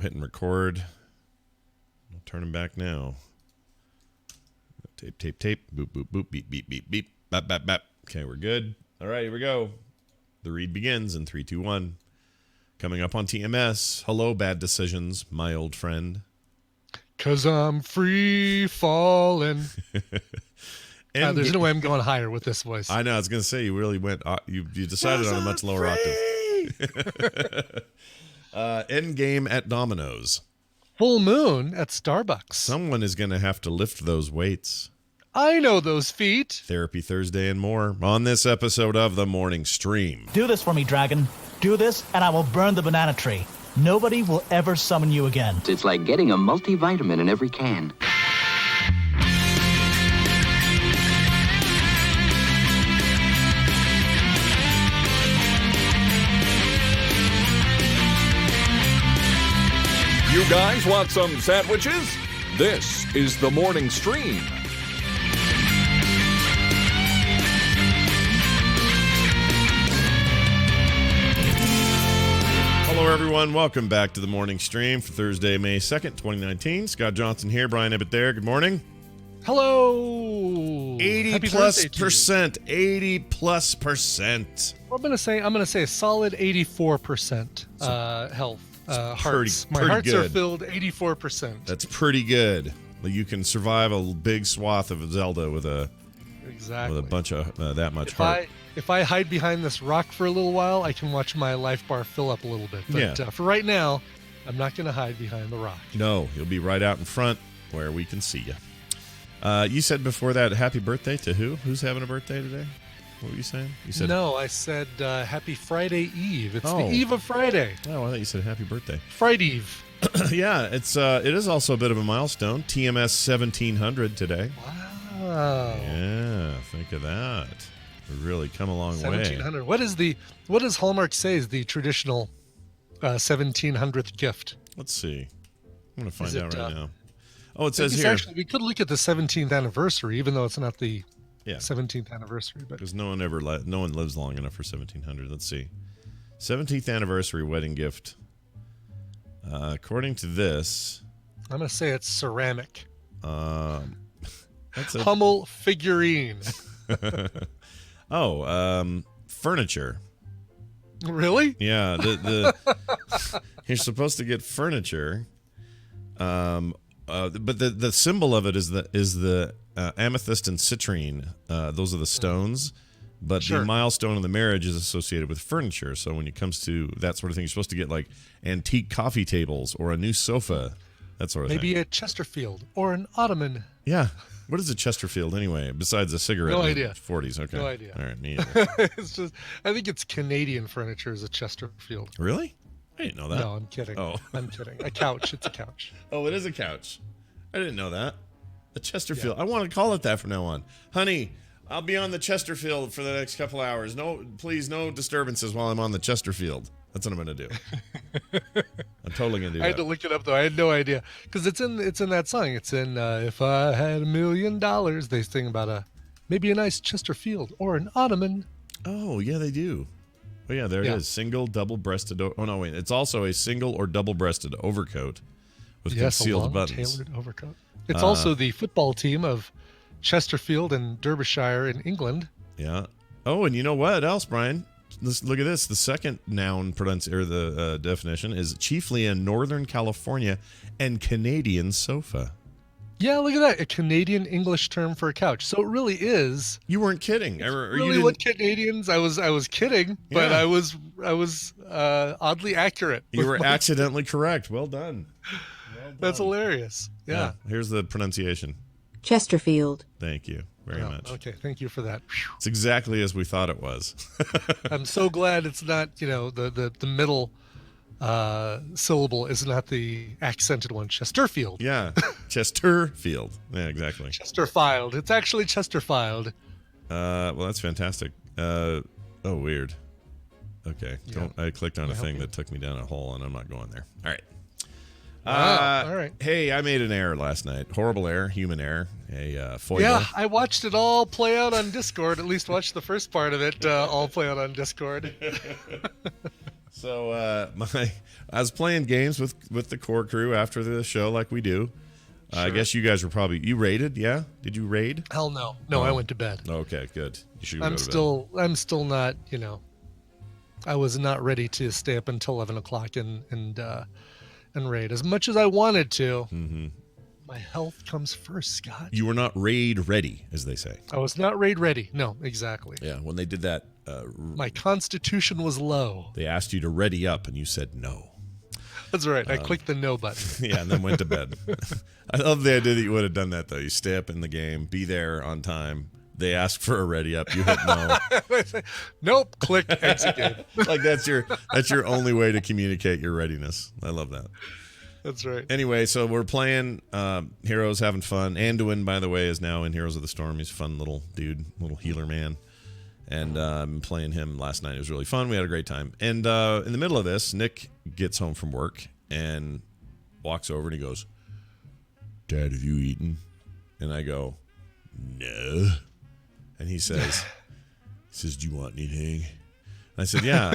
Hitting record. I'll turn him back now. Tape. Boop, boop, boop. Beep, beep, beep, beep. Bap, bap, bap. Okay, we're good. All right, here we go. The read begins in 3, 2, 1. Coming up on TMS. Hello, Bad Decisions, my old friend. 'Cause I'm free falling. There's no way I'm going higher with this voice. I know. I was going to say, you really went, you decided on a much lower octave. Endgame at Domino's. Full moon at Starbucks. Someone is going to have to lift those weights. I know those feet. Therapy Thursday and more on this episode of The Morning Stream. Do this for me, dragon. Do this, and I will burn the banana tree. Nobody will ever summon you again. It's like getting a multivitamin in every can. You guys want some sandwiches? This is The Morning Stream. Hello, everyone. Welcome back to The Morning Stream for Thursday, May 2nd, 2019. Scott Johnson here. Brian Ebbett there. Good morning. Hello. 80+%. 80+%. Well, I'm gonna say a solid 84% health. Hearts. My pretty hearts good. are filled 84%. That's pretty good. You can survive a big swath of Zelda with a bunch of that much heart. If I hide behind this rock for a little while, I can watch my life bar fill up a little bit. But for right now, I'm not going to hide behind the rock. No, you'll be right out in front where we can see you. You said before that, happy birthday to who? Who's having a birthday today? What were you saying? You said no. I said happy Friday Eve. It's the eve of Friday. Oh, I thought you said happy birthday. Friday Eve. Yeah, it is also a bit of a milestone. TMS 1700 today. Wow. Yeah, think of that. We've really come a long 1700. What does Hallmark say is the traditional 1700th gift? Let's see. I'm going to find out right now. Oh, it says it's here. Actually, we could look at the 17th anniversary, even though it's not the 17th anniversary. But because no one lives long enough for 1700. Let's see. 17th anniversary wedding gift. According to this, I'm going to say it's ceramic. That's a Hummel figurine. Furniture. Really? Yeah, you're supposed to get furniture. But the symbol of it is the amethyst and citrine. Those are the stones. But the milestone of the marriage is associated with furniture. So when it comes to that sort of thing, you're supposed to get like antique coffee tables or a new sofa, that sort of thing. Maybe a Chesterfield or an ottoman. Yeah. What is a Chesterfield anyway, besides a cigarette? No in idea. The 40s. Okay. No idea. All right. Me either. I think it's Canadian furniture is a Chesterfield. Really? I didn't know that. No, I'm kidding. Oh. I'm kidding. A couch. It's a couch. Oh, it is a couch. I didn't know that. A Chesterfield. Yeah. I want to call it that from now on. Honey, I'll be on the Chesterfield for the next couple hours. No, please, no disturbances while I'm on the Chesterfield. That's what I'm going to do. I'm totally going to do that. I had to look it up, though. I had no idea. Because it's in that song. It's in If I Had $1 Million. They sing about maybe a nice Chesterfield or an ottoman. Oh, yeah, they do. Oh, yeah, there it is. Single, double-breasted. Oh, no, wait. It's also a single or double-breasted overcoat with concealed a long, buttons. Tailored overcoat. It's also the football team of Chesterfield and Derbyshire in England. Yeah. Oh, and you know what else, Brian? Look at this. The second noun definition is chiefly a Northern California and Canadian sofa. Yeah, look at that. A Canadian English term for a couch. So it really is. You weren't kidding. Really what Canadians? I was kidding, but I was oddly accurate. You were accidentally correct. Well done. That's hilarious. Yeah. Here's the pronunciation. Chesterfield. Thank you very much. Okay, thank you for that. It's exactly as we thought it was. I'm so glad it's not, the middle syllable is not the accented one. Chesterfield. Yeah, Chesterfield. Yeah, exactly. Chesterfield. It's actually Chesterfield. Well, that's fantastic. Weird. Okay, I clicked on a thing that took me down a hole, and I'm not going there. All right. All right. Hey, I made an error last night. Horrible error, human error, a foible. Yeah, I watched it all play out on Discord. At least watched the first part of it all play out on Discord. So I was playing games with the core crew after the show, like we do. I guess you guys were you raided, yeah? Did you raid? Hell no. No, I went to bed. Okay, good. You should go I'm to bed. I'm still not, I was not ready to stay up until 11 o'clock and raid as much as I wanted to. Mm-hmm. My health comes first, Scott. You were not raid ready, as they say. I was not raid ready. No, exactly. Yeah, when they did that, My constitution was low. they asked you to ready up, and you said no. That's right. I clicked the no button. Yeah, and then went to bed. I love the idea that you would have done that, though. You stay up in the game, be there on time. They ask for a ready up. You hit no. Nope. Click execute. Like that's your only way to communicate your readiness. I love that. That's right. Anyway, so we're playing Heroes, having fun. Anduin, by the way, is now in Heroes of the Storm. He's a fun little dude, little healer man. And I'm playing him last night. It was really fun. We had a great time. And in the middle of this, Nick gets home from work and walks over and he goes, "Dad, have you eaten?" And I go, "No." And he says, "Do you want anything?" And I said, "Yeah,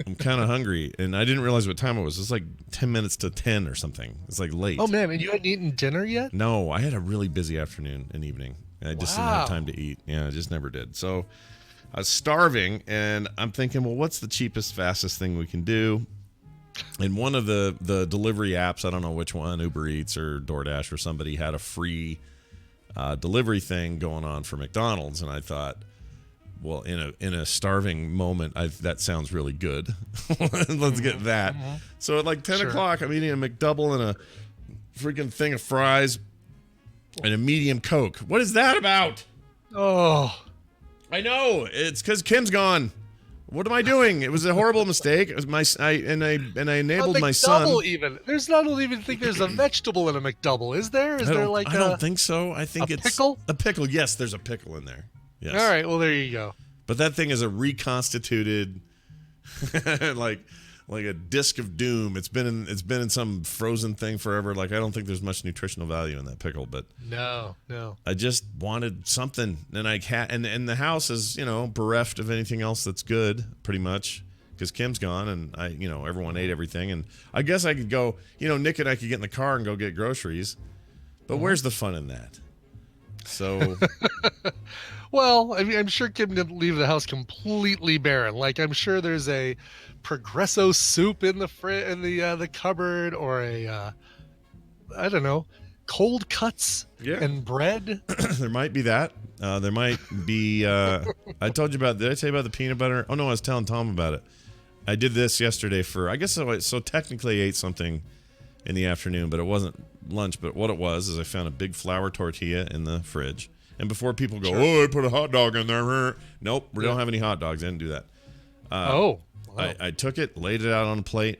I'm kind of hungry." And I didn't realize what time it was. It was like 10 minutes to 10 or something. It's like late. Oh, man. And you hadn't eaten dinner yet? No, I had a really busy afternoon and evening. I just didn't have time to eat. Yeah, I just never did. So I was starving, and I'm thinking, well, what's the cheapest, fastest thing we can do? And one of the delivery apps, I don't know which one, Uber Eats or DoorDash or somebody, had a free delivery thing going on for McDonald's. And I thought, well, in a starving moment, that sounds really good. Let's get that. Mm-hmm. So at like 10 o'clock, I'm eating a McDouble and a freaking thing of fries and a medium Coke. What is that about? Oh, I know. It's because Kim's gone. What am I doing? It was a horrible mistake. It was I enabled my son. Even there's not even think there's a vegetable in a McDouble, is there? I don't think so. I think it's pickle. A pickle. Yes, there's a pickle in there. Yes. All right. Well, there you go. But that thing is a reconstituted, like a disc of doom. It's been in some frozen thing forever. Like I don't think there's much nutritional value in that pickle. But no. I just wanted something, and and the house is bereft of anything else that's good, pretty much, because Kim's gone, and everyone ate everything, and I guess I could go. Nick and I could get in the car and go get groceries, but where's the fun in that? So. Well, I mean, I'm sure Kim didn't leave the house completely barren. Like, I'm sure there's a Progresso soup in the cupboard, or a I don't know, cold cuts and bread. There might be that. There might be. I told you about. Did I tell you about the peanut butter? Oh no, I was telling Tom about it. I did this yesterday I guess so technically I ate something in the afternoon, but it wasn't lunch. But what it was is I found a big flour tortilla in the fridge. And before people go, oh, I put a hot dog in there. Nope, we don't have any hot dogs. I didn't do that. Wow. I took it, laid it out on a plate.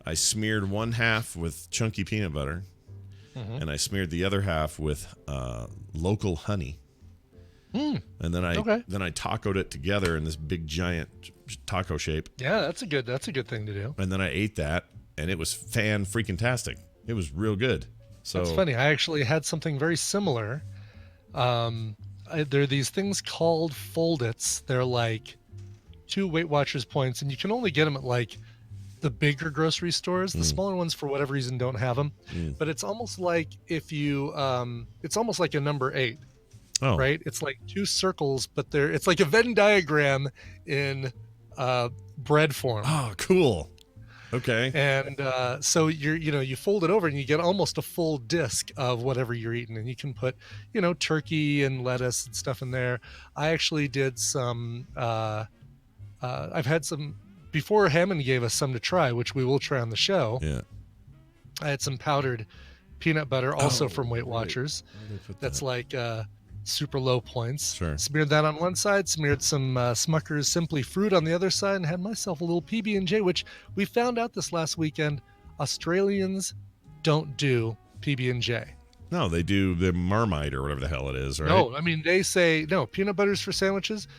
I smeared one half with chunky peanut butter, and I smeared the other half with local honey. And then I tacoed it together in this big giant taco shape. Yeah, that's a good thing to do. And then I ate that, and it was fan-freaking-tastic. It was real good. So that's funny. I actually had something very similar. There are these things called Foldits. They're like 2 Weight Watchers points, and you can only get them at like the bigger grocery stores. The smaller ones, for whatever reason, don't have them. But it's almost like it's almost like a number 8. Oh. Right? It's like 2 circles, but it's like a Venn diagram in bread form. Oh, cool. Okay. And so you fold it over and you get almost a full disc of whatever you're eating, and you can put turkey and lettuce and stuff in there. I actually did some. I've had some before. Hammond gave us some to try, which we will try on the show. Yeah. I had some powdered peanut butter, also from Weight Watchers. That's like super low points. Sure. Smeared that on one side, smeared some Smucker's Simply Fruit on the other side, and had myself a little PB&J, which we found out this last weekend. Australians don't do PB&J. No, they do the Marmite or whatever the hell it is, right? No, I mean, they say, no, peanut butter's for sandwiches,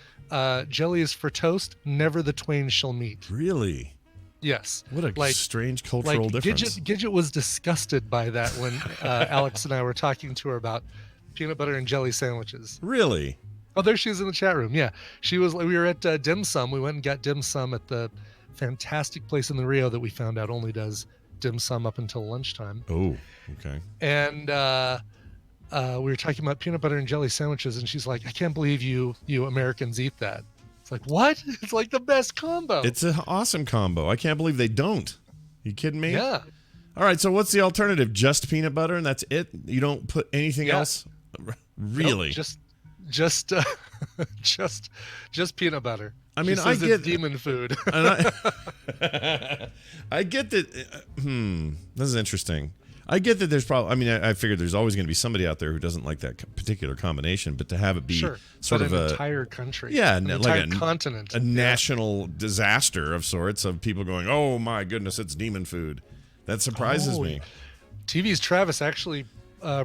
jelly is for toast, never the twain shall meet. Really? Yes. What a strange cultural difference. Gidget was disgusted by that when Alex and I were talking to her about peanut butter and jelly sandwiches. Really? Oh, there she is in the chat room. Yeah, we were at dim sum. We went and got dim sum at the fantastic place in the Rio that we found out only does dim sum up until lunchtime. Oh, okay. And we were talking about peanut butter and jelly sandwiches, and she's like, I can't believe you Americans eat that. It's like, what? It's like the best combo. It's an awesome combo. I can't believe they don't. You kidding me? Yeah. All right, so what's the alternative? Just peanut butter and that's it? You don't put anything else? Really? Nope, just peanut butter. I mean, She I says get it's demon food. and I get that. This is interesting. I get that there's probably. I mean, I figured there's always going to be somebody out there who doesn't like that particular combination, but to have it be Sure. sort But of an a entire country. yeah, an like entire continent. a national disaster of sorts of people going, "Oh my goodness, it's demon food." That surprises me. TV's Travis actually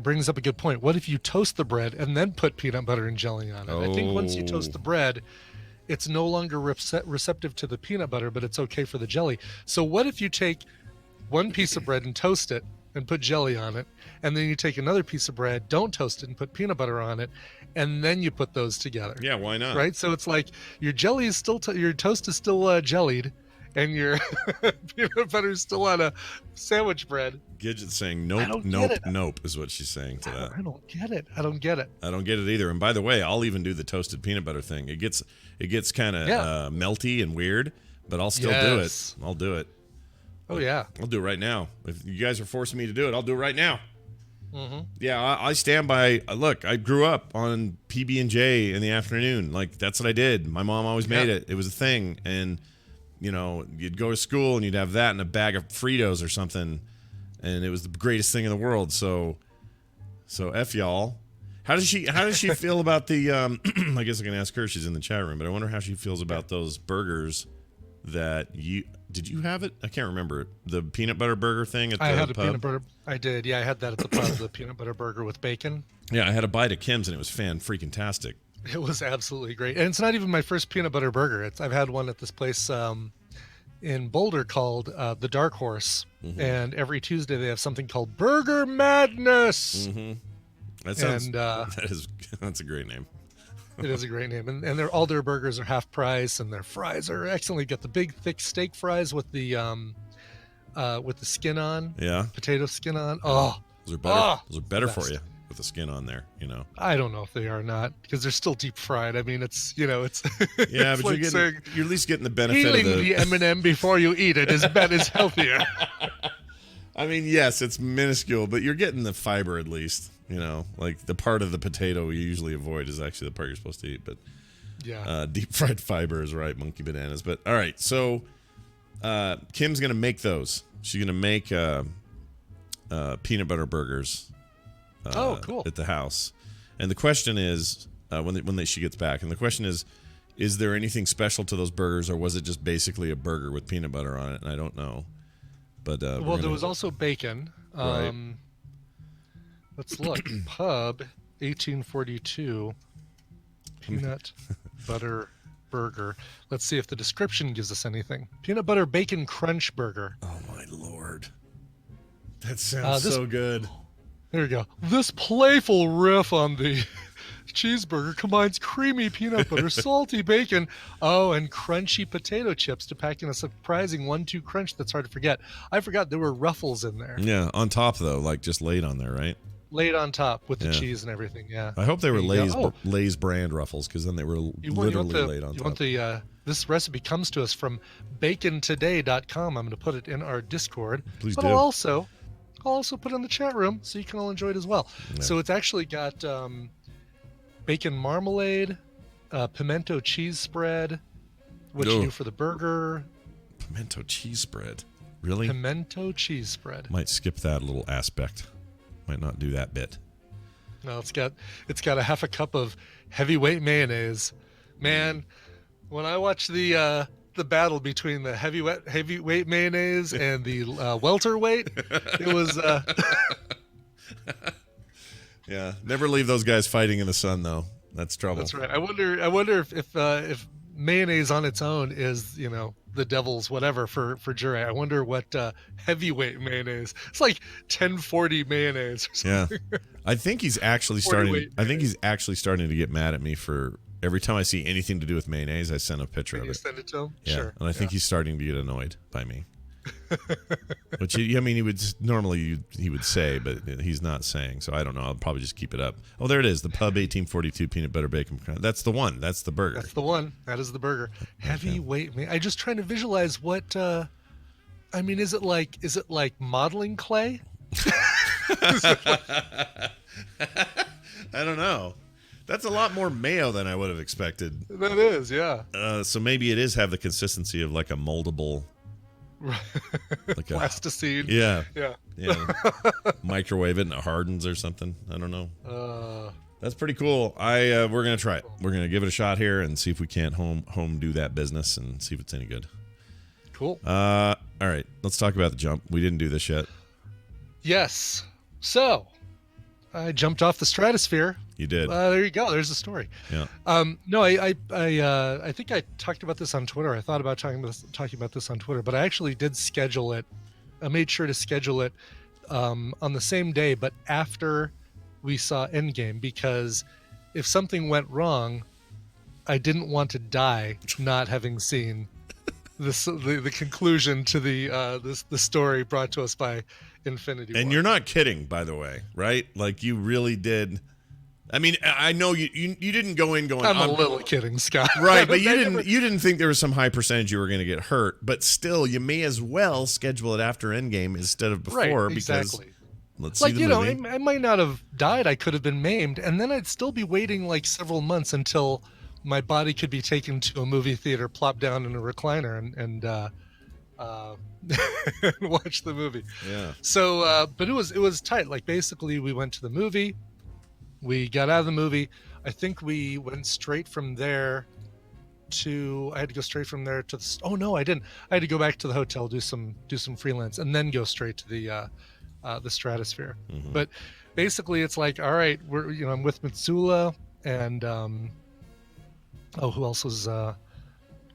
brings up a good point. What if you toast the bread and then put peanut butter and jelly on it? I think once you toast the bread, it's no longer receptive to the peanut butter, but it's okay for the jelly. So what if you take one piece of bread and toast it and put jelly on it, and then you take another piece of bread, don't toast it, and put peanut butter on it, and then you put those together? Yeah, why not? Right? So it's like your jelly is still your toast is still jellied, and your peanut butter is still on a sandwich bread. Gidget's saying I nope, don't nope, get it. nope is what she's saying to that. I don't get it. I don't get it. I don't get it either. And by the way, I'll even do the toasted peanut butter thing. It gets kind of melty and weird, but I'll still do it. Yes. I'll do it. Oh yeah. I'll do it right now. If you guys are forcing me to do it, I'll do it right now. Mm-hmm. Yeah, I stand by. Look, I grew up on PB&J in the afternoon. Like that's what I did. My mom always made it. It was a thing, and you know, you'd go to school and you'd have that and a bag of Fritos or something, and it was the greatest thing in the world. So F y'all. How does she feel about the? I guess I can ask her. She's in the chat room, but I wonder how she feels about those burgers that you. Did you have it? I can't remember. The peanut butter burger thing at the I had a pub? peanut butter. I did. Yeah, I had that at the pub. The peanut butter burger with bacon. Yeah, I had a bite at Kim's and it was fan-freaking-tastic. It was absolutely great. And it's not even my first peanut butter burger. I've had one at this place in Boulder called the Dark Horse. Mm-hmm. And every Tuesday they have something called Burger Madness. Mm-hmm. That sounds. And that's a great name. it is a great name. And all their burgers are half price, and their fries are excellent. You got the big, thick steak fries with the skin on. Yeah, Potato skin on. Oh, those are better. Those are better for best. you with the skin on there. You know. I don't know if they are or not, because they're still deep fried. I mean, it's Yeah, it's but like saying, you're at least getting the benefit peeling of the M&M before you eat it is healthier. I mean, yes, it's minuscule, but you're getting the fiber at least. You know, like the part of the potato you usually avoid is actually the part you're supposed to eat. But Yeah. Deep fried fiber is right, monkey bananas. But all right, so Kim's gonna make those. She's gonna make peanut butter burgers. Oh, cool. At the house, and the question is when she gets back, and the question is there anything special to those burgers, or was it just basically a burger with peanut butter on it? And I don't know. But Well, there was also bacon. Right. Let's look. Pub 1842 peanut butter burger. Let's see if the description gives us anything. Peanut butter bacon crunch burger. Oh my lord, that sounds so good. There we go. This playful riff on the cheeseburger combines creamy peanut butter, salty bacon, and crunchy potato chips to pack in a surprising 1-2 crunch that's hard to forget. I forgot there were Ruffles in there. Yeah, on top though, like just laid on there, right? Laid on top with the Yeah. cheese and everything, yeah. I hope they were There you go. Lay's brand Ruffles, because then they were literally laid on top. This recipe comes to us from bacontoday.com. I'm going to put it in our Discord. Please but do. I'll also put it in the chat room so you can all enjoy it as well. Yeah. So it's actually got bacon marmalade, pimento cheese spread, what you Ooh. do for the burger, Pimento cheese spread. Really? pimento cheese spread. Might skip that little aspect. Might not do that bit. No, it's got a half a cup of heavyweight mayonnaise. Man, when I watch the battle between the heavyweight mayonnaise and the welterweight, it was Yeah, never leave those guys fighting in the sun, though. That's trouble. that's right. I wonder if mayonnaise on its own is, the devil's whatever for Jure. I wonder what heavyweight mayonnaise. It's like 1040 mayonnaise or Yeah, something. I think he's actually 40 weight I think he's actually starting to get mad at me for Every time I see anything to do with mayonnaise, I send a picture Can of you it. send it to him? Yeah, Sure. and I think he's starting to get annoyed by me. Which I mean, he would normally he would say, but he's not saying. So I don't know. I'll probably just keep it up. Oh, there it is. The Pub 1842 peanut butter bacon. That's the one. That's the burger. That's the one. That is the burger. Heavyweight. I just trying to visualize what. I mean, is it like modeling clay? I don't know. That's a lot more mayo than I would have expected. That is, yeah. So maybe it is have the consistency of like a moldable, like a Plasticine. yeah, Yeah. microwave it and it hardens or something. I don't know. Uh, That's pretty cool. We're gonna try it. We're gonna give it a shot here and see if we can't home do that business and see if it's any good. cool. All right, let's talk about the jump. We didn't do this yet. Yes. So, I jumped off the stratosphere. You did. There you go. There's the story. Yeah. No, I think I talked about this on Twitter. I thought about talking about this on Twitter, but I actually did schedule it. I made sure to schedule it on the same day, but after we saw Endgame, because if something went wrong, I didn't want to die not having seen the conclusion to the story brought to us by Infinity War. And you're not kidding, by the way, right? Like you really did. I mean, I know you didn't go in going. I'm a little kidding, Scott. Right, but you didn't think there was some high percentage you were going to get hurt. But still, you may as well schedule it after Endgame instead of before, Right, exactly. because let's Like, see the movie. I might not have died. I could have been maimed, and then I'd still be waiting like several months until my body could be taken to a movie theater, plopped down in a recliner, and watch the movie. Yeah. So, but it was tight. Like, basically, we went to the movie, we got out of the movie. I think we went straight from there I had to go straight from there to the. Oh no, I didn't. I had to go back to the hotel, do some freelance, and then go straight to the stratosphere. Mm-hmm. But basically, it's like, all right, I'm with Mitsula, and who else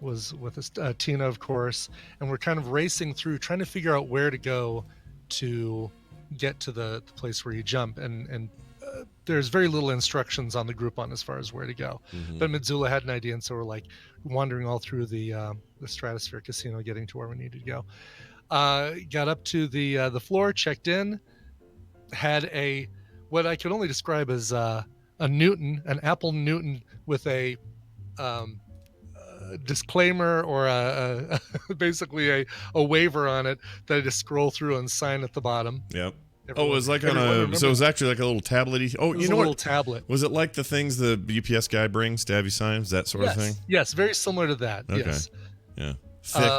was with us? Tina, of course, and we're kind of racing through, trying to figure out where to go to get to the place where you jump, and there's very little instructions on the Groupon as far as where to go. Mm-hmm. But Mitsula had an idea, and so we're like wandering all through the Stratosphere Casino, getting to where we needed to go. Got up to the floor, checked in, had what I could only describe as an Apple Newton with a disclaimer or basically a waiver on it that I just scroll through and sign at the bottom. Yep. Everyone- It was like everyone so it was actually like a little tablet-y. Oh, It was you a know little what? tablet. Was it like the things the UPS guy brings to have you sign? That sort of thing? Yes, very similar to that. Okay. Yes, Yeah.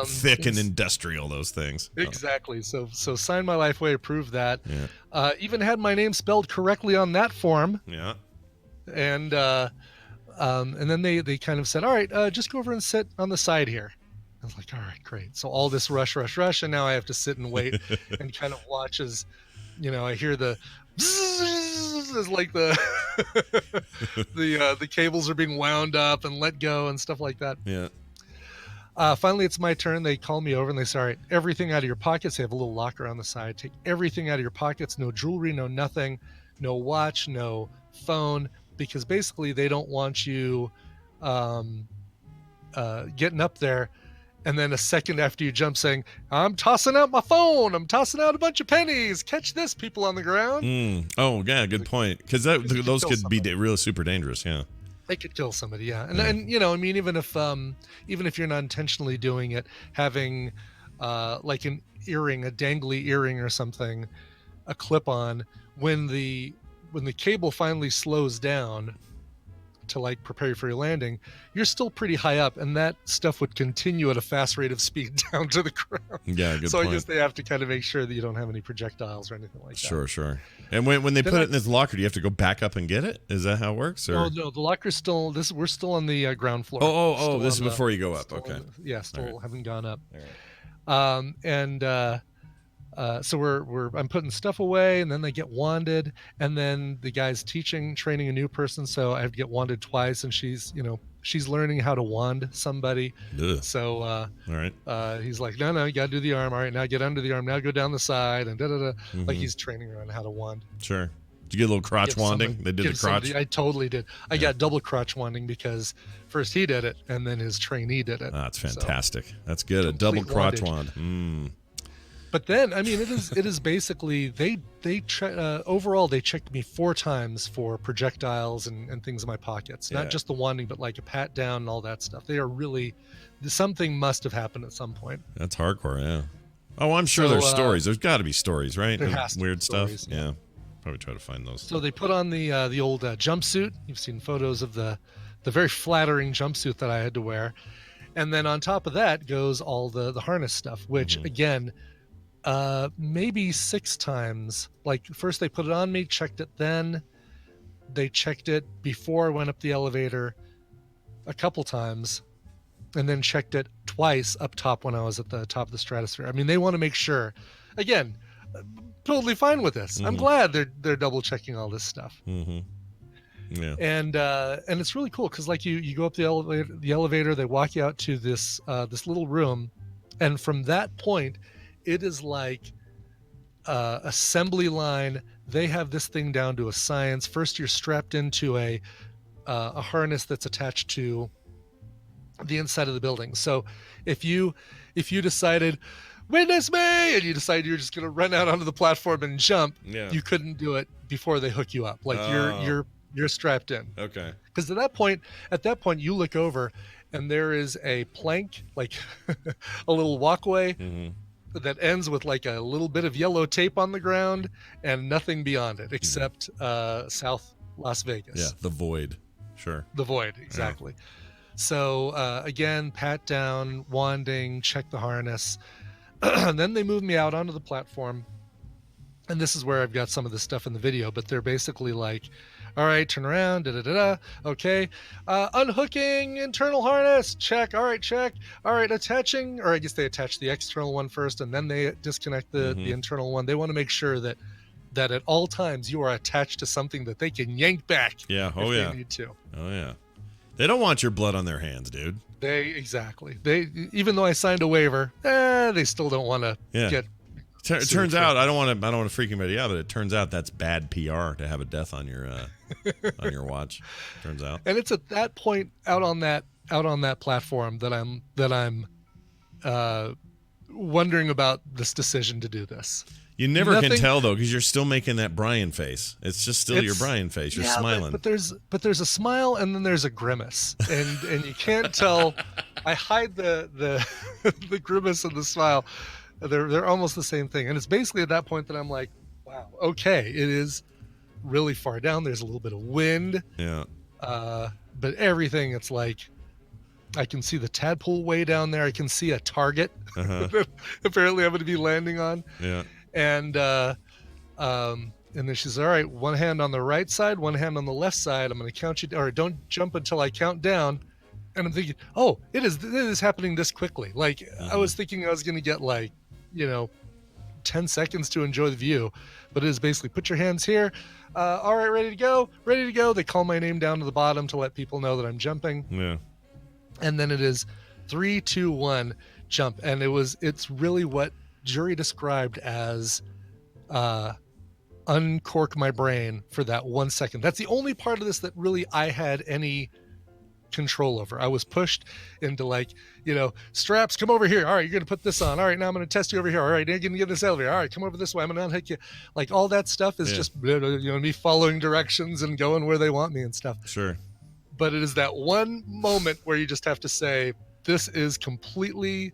Thick and it's- industrial, those things. exactly. So sign my life away, approve that. Yeah. Even had my name spelled correctly on that form, Yeah. and then they kind of said, all right, just go over and sit on the side here. I was like, all right, great. So all this rush, and now I have to sit and wait and kind of watch as, I hear the as like the the cables are being wound up and let go and stuff like that. Yeah. Finally, it's my turn. They call me over and they say, all right, everything out of your pockets. They have a little locker on the side. Take everything out of your pockets. No jewelry, no nothing, no watch, no phone, because basically they don't want you getting up there and then a second after you jump saying, I'm tossing out my phone. I'm tossing out a bunch of pennies. Catch this, people on the ground. Oh, yeah, good point. Because those kill could be somebody. really super dangerous. Yeah. They could kill somebody, yeah. And I mean, even if you're not intentionally doing it, having like an earring, a dangly earring or something, a clip on, when the cable finally slows down to like prepare you for your landing, you're still pretty high up, and that stuff would continue at a fast rate of speed down to the ground. Yeah, good So point. I guess they have to kind of make sure that you don't have any projectiles or anything like that. Sure. And when they Then put it in this locker, do you have to go back up and get it? Is that how it works? Or? No, the locker's still. We're still on the ground floor. Oh, Still this is on the- before you go up. still Okay. on the- still All right. haven't gone up. All right. So I'm putting stuff away, and then they get wanded, and then the guy's training a new person, so I have to get wanded twice, and she's learning how to wand somebody. Ugh. So All right. he's like, no, you got to do the arm. All right, now get under the arm. Now go down the side, and da da da. Like Mhm. he's training her on how to wand. Sure. Did you get a little crotch give wanding? somebody- They did the give crotch. somebody- I totally did. I got double crotch wanding because first he did it and then his trainee did it. That's So- fantastic. That's good. A double Complete crotch wandage. wand. But then, I mean, it is basically overall they checked me 4 times for projectiles and things in my pockets, Yeah. not just the wanding, but like a pat down and all that stuff. They are really something must have happened at some point. That's hardcore. Yeah. Oh, I'm sure So, there's stories. There's got to be stories, right? there Of has to be weird stuff. stories, Yeah. Probably try to find those. So they put on the old jumpsuit. You've seen photos of the very flattering jumpsuit that I had to wear, and then on top of that goes all the harness stuff, which again, maybe 6 times. Like first they put it on me, checked it, then they checked it before I went up the elevator a couple times, and then checked it twice up top when I was at the top of the stratosphere. I mean, they want to make sure. Again, totally fine with this. I'm glad they're double checking all this stuff. Mm-hmm. Yeah. And it's really cool because like you go up the elevator, they walk you out to this little room, and from that point, it is like assembly line. They have this thing down to a science. First, you're strapped into a harness that's attached to the inside of the building. So if you decided, witness me, and you decided you're just going to run out onto the platform and jump, Yeah. you couldn't do it before they hook you up. Like you're strapped in. Okay. Because at that point you look over and there is a plank, like a little walkway that ends with like a little bit of yellow tape on the ground and nothing beyond it except South Las Vegas. Yeah. The void. Sure. The void, exactly. So again, pat down, wanding, check the harness. And then they move me out onto the platform. And this is where I've got some of the stuff in the video, but they're basically like, all right, turn around, da-da-da-da, okay. Unhooking internal harness, check, all right, check. All right, attaching, or I guess they attach the external one first, and then they disconnect the internal one. They want to make sure that at all times you are attached to something that they can yank back Yeah. Oh, if yeah. they need to. Oh, yeah. They don't want your blood on their hands, dude. They even though I signed a waiver, they still don't want to Yeah. get. It turns out I don't want to freak anybody out, but it turns out that's bad PR to have a death on your on your watch. Turns out. And it's at that point out on that platform that I'm wondering about this decision to do this. You never can Nothing- tell though, because you're still making that Brian face. It's just still your It's- Brian face. You're Yeah, smiling. but there's a smile and then there's a grimace, and you can't tell. I hide the the grimace and the smile. They're almost the same thing, and it's basically at that point that I'm like, wow, okay, it is really far down. There's a little bit of wind, Yeah. but everything, it's like I can see the tadpole way down there. I can see a target that apparently I'm going to be landing on. Yeah. And then she says, all right, one hand on the right side, one hand on the left side. I'm going to count you, or don't jump until I count down. And I'm thinking, oh, it is happening this quickly. Like I was thinking I was going to get like, 10 seconds to enjoy the view, but it is basically put your hands here. All right, ready to go. They call my name down to the bottom to let people know that I'm jumping. Yeah. And then it is 3, 2, 1, jump. And it's really what Jury described as uncork my brain for that 1 second. That's the only part of this that really I had any control over. I was pushed into like, straps, come over here. All right, you're going to put this on. All right, now I'm going to test you over here. All right, you're going to get in this elevator. All right, come over this way. I'm going to unhook you. Like all that stuff is just, me following directions and going where they want me and stuff. Sure. But it is that one moment where you just have to say, this is completely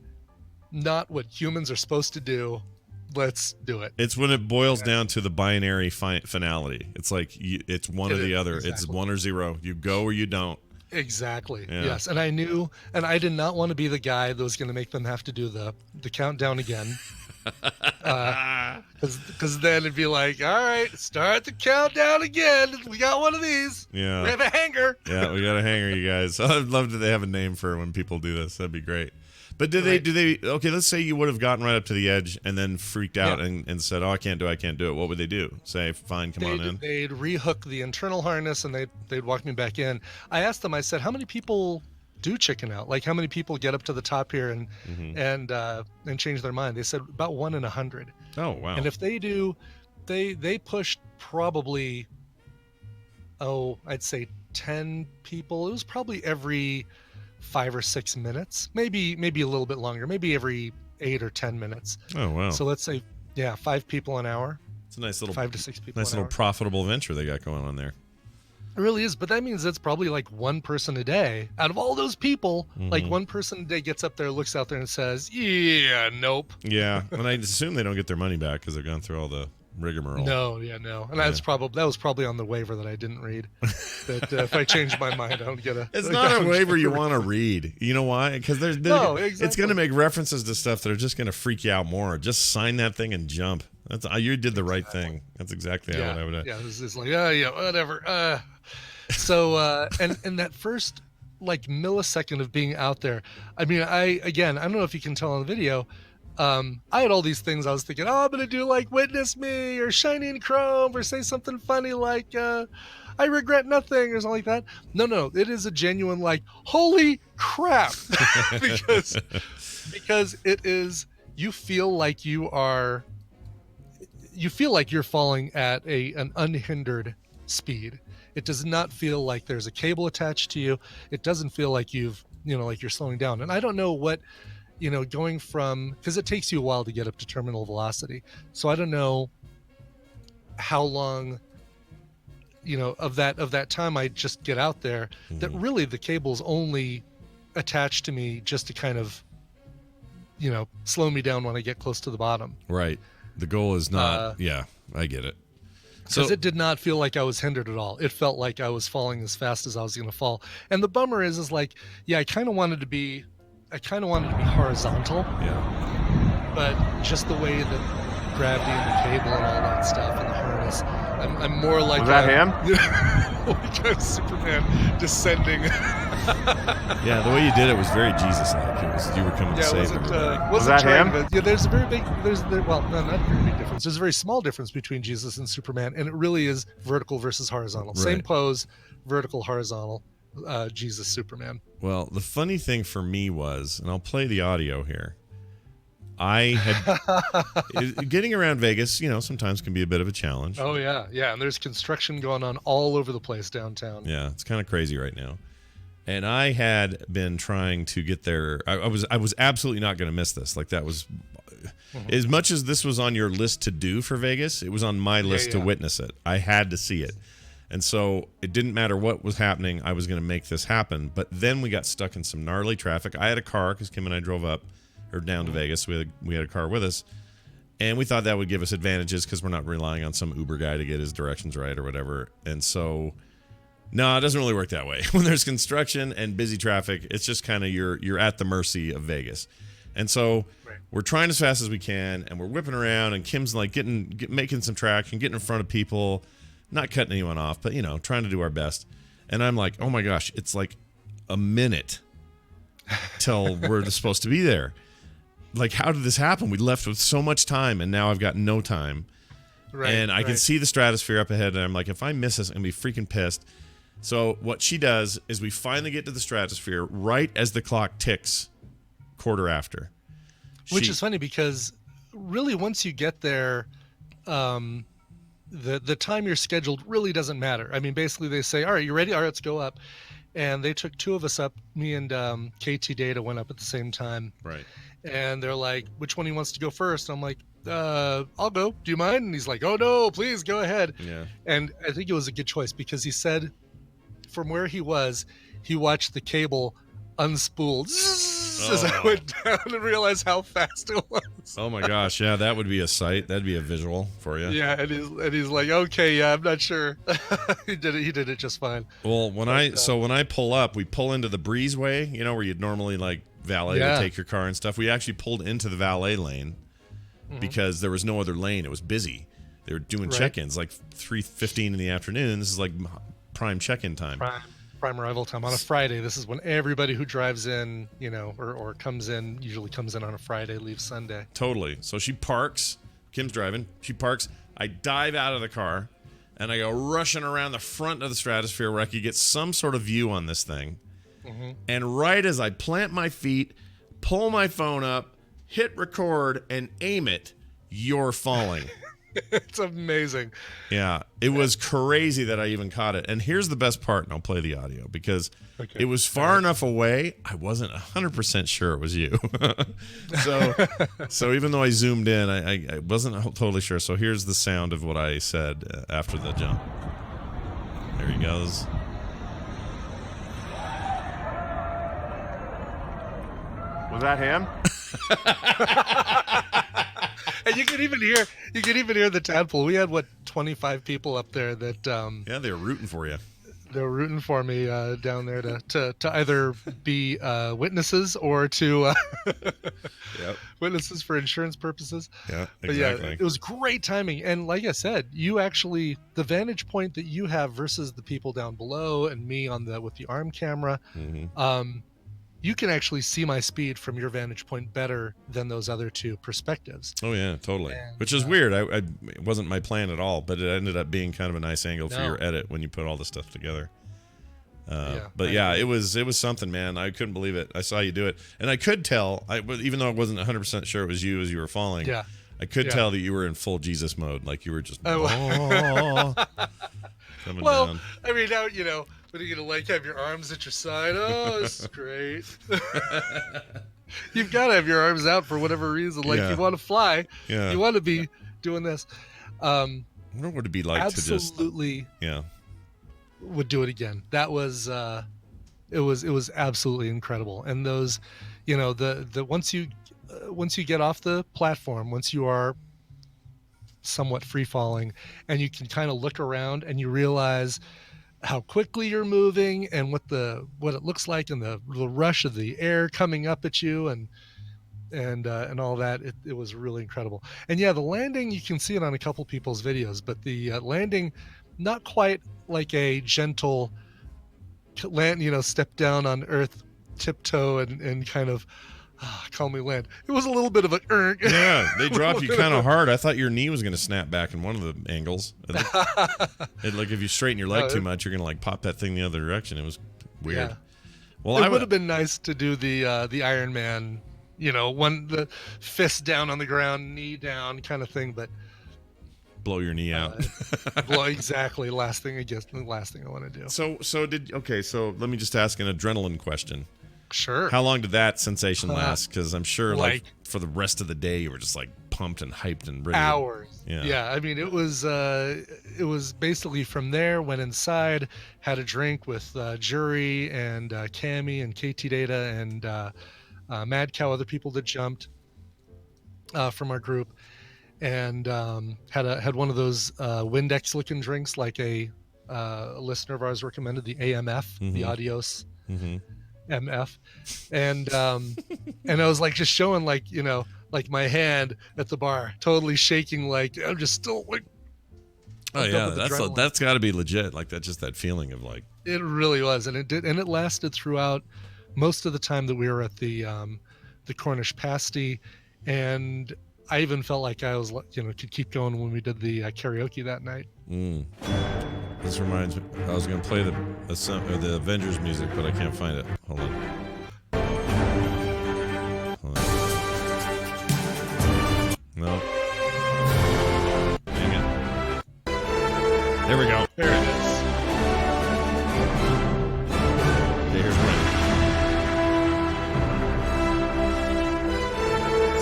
not what humans are supposed to do. Let's do it. It's when it boils down to the binary finality. It's like it's one or It the is, other. exactly. It's 1 or 0. You go or you don't. Exactly. Yeah. Yes. And I knew, and I did not want to be the guy that was going to make them have to do the countdown again. Because then it'd be like, all right, start the countdown again. We got one of these. Yeah. We have a hanger. Yeah, we got a hanger, you guys. I'd love to have a name for when people do this. That'd be great. But do they okay, let's say you would have gotten right up to the edge and then freaked out and said, oh, I can't do it. What would they do? Say, fine, come on in? They'd rehook the internal harness and they'd walk me back in. I asked them, I said, how many people do chicken out? Like how many people get up to the top here and change their mind? They said about 1 in 100. Oh, wow. And if they do, they pushed probably, I'd say 10 people. It was probably every 5 or 6 minutes, maybe a little bit longer, maybe every 8 or 10 minutes. Oh wow! So let's say, 5 people an hour. It's a nice little 5 to 6 people. nice an little hour. profitable venture they got going on there. It really is, but that means it's probably like one person a day out of all those people. Like one person a day gets up there, looks out there, and says, "Yeah, nope." Yeah, and I assume they don't get their money back because they've gone through all the rigmarole. No, and that was probably on the waiver that I didn't read. That if I change my mind, I don't get a. It's not a waiver you want to read. You know why? Because No, it's exactly. going to make references to stuff that are just going to freak you out more. Just sign that thing and jump. You did the right thing. That's exactly what I would have. Yeah, it's just like, whatever. So and that first like millisecond of being out there, I mean, I don't know if you can tell on the video, I had all these things I was thinking, I'm gonna do like Witness Me or Shining Chrome or say something funny like I regret nothing or something like that. No, it is a genuine like, holy crap. because it is, you feel like you're falling at an unhindered speed. It does not feel like there's a cable attached to you. It doesn't feel like like you're slowing down. And I don't know what, going from, because it takes you a while to get up to terminal velocity. So I don't know how long, of that time I just get out there, that really the cable's only attached to me just to kind of, slow me down when I get close to the bottom. Right. The goal is not. Yeah, I get it. Because it did not feel like I was hindered at all. It felt like I was falling as fast as I was going to fall. And the bummer is like, I kind of wanted to be horizontal. Yeah. But just the way that gravity and the cable and all that stuff and the harness, I'm more like. Was that him? Like a Superman descending. Yeah, the way you did it was very Jesus-like. It was, you were coming to save him. Was that him? There's a very big, well, no, not a very big difference. There's a very small difference between Jesus and Superman, and it really is vertical versus horizontal. Right. Same pose, vertical, horizontal, Jesus, Superman. Well, the funny thing for me was, and I'll play the audio here. I had getting around Vegas, sometimes can be a bit of a challenge. Oh yeah, and there's construction going on all over the place downtown. Yeah, it's kind of crazy right now. And I had been trying to get there. I was absolutely not going to miss this. Like that was, as much as this was on your list to do for Vegas, it was on my list to witness it. I had to see it. And so it didn't matter what was happening. I was going to make this happen. But then we got stuck in some gnarly traffic. I had a car because Kim and I drove up or down to Vegas. We had a car with us. And we thought that would give us advantages because we're not relying on some Uber guy to get his directions right or whatever. And so, no, it doesn't really work that way. When there's construction and busy traffic, it's just kind of you're at the mercy of Vegas. And so we're trying as fast as we can, and we're whipping around, and Kim's like making some traction, getting in front of people, not cutting anyone off, but, trying to do our best. And I'm like, oh my gosh, it's like a minute till we're supposed to be there. Like, how did this happen? We left with so much time, and now I've got no time. Right, and I can see the stratosphere up ahead, and I'm like, if I miss this, I'm going to be freaking pissed. So what she does is we finally get to the stratosphere right as the clock ticks, quarter after. Which is funny because really once you get there, the time you're scheduled really doesn't matter. I mean, basically they say, all right, you ready? All right, let's go up. And they took two of us up. Me and KT Data went up at the same time. Right. And they're like, which one he wants to go first? I'm like, I'll go. Do you mind? And he's like, oh, no, please go ahead. Yeah. And I think it was a good choice because he said from where he was, he watched the cable unspooled as I went down and realized how fast it was. Oh my gosh, yeah, that would be a sight. That'd be a visual for you. Yeah, and he's like, okay, yeah, I'm not sure. He did it just fine. Well, when I pull up, we pull into the breezeway, where you'd normally like valet would take your car and stuff. We actually pulled into the valet lane because there was no other lane. It was busy. They were doing check-ins like 3:15 in the afternoon. This is like prime check-in time. Prime arrival time on a Friday. This is when everybody who drives in, or comes in, usually comes in on a Friday, leaves Sunday. Totally. So she parks. Kim's driving. She parks. I dive out of the car, and I go rushing around the front of the stratosphere where I could get some sort of view on this thing. And right as I plant my feet, pull my phone up, hit record, and aim it, you're falling. It's amazing. Yeah, it was crazy that I even caught it. And here's the best part, and I'll play the audio because Okay. it was far enough away. I wasn't 100% sure it was you. so even though I zoomed in, I wasn't totally sure. So here's the sound of what I said after the jump. There he goes. Was that him? And you could even hear the tadpole. We had 25 people up there that Yeah, they were rooting for you. they were rooting for me down there to either be witnesses or to Yep. witnesses for insurance purposes. Yeah, But exactly. yeah, it was great timing. And like I said, you actually, the vantage point that you have versus the people down below and me with the arm camera, Mhm. you can actually see my speed from your vantage point better than those other two perspectives. Oh yeah, totally. And, Which is weird. It wasn't my plan at all, but it ended up being kind of a nice angle for No. your edit when you put all the stuff together. Yeah, But I yeah, agree. it was something, man. I couldn't believe it. I saw you do it, and I could tell. Even though I wasn't 100% sure it was you as you were falling. Yeah. I could Yeah. tell that you were in full Jesus mode, like you were just Oh. coming Well, down. I mean, now, when are you going to have your arms at your side? Oh, this is great. You've got to have your arms out for whatever reason. Like Yeah. you want to fly. Yeah. You want to be doing this. I wonder what it'd be like to just Absolutely yeah. would do it again. That was it was absolutely incredible. And those, the once you get off the platform, once you are somewhat free falling, and you can kind of look around and you realize how quickly you're moving and what it looks like, and the rush of the air coming up at you and all that, it was really incredible. And yeah, the landing, you can see it on a couple people's videos, but the landing, not quite like a gentle land, step down on earth, tiptoe and kind of calmly land. It was a little bit of a Yeah, they drop you kind of hard. I thought your knee was going to snap back in one of the angles. Like if you straighten your leg No, too much, you're going to like pop that thing the other direction. It was weird. Yeah. Well, It would have been nice to do the Iron Man, the fist down on the ground, knee down kind of thing, but blow your knee out. well, exactly. The last thing I want to do. So let me just ask an adrenaline question. Sure. How long did that sensation last? Because I'm sure like Like- for the rest of the day you were just like pumped and hyped and ready. Hours. Yeah. I mean, it was basically from there, went inside, had a drink with Jury and Cammy and KT Data and Mad Cow, other people that jumped from our group, and had one of those Windex looking drinks, like a listener of ours recommended, the AMF, the Mhm. Adios Mm-hmm. MF, and I was like just showing like my hand at the bar, totally shaking, like I'm just still like. Oh pumped up yeah, with that's adrenaline. got to be legit. Like that, just that feeling of like. It really was, and it lasted throughout most of the time that we were at the Cornish pasty, and I even felt like I was could keep going when we did the karaoke that night. This reminds me. I was going to play the Avengers music, but I can't find it. Hold on. No. Dang it. There we go. There it is. Okay, here's mine.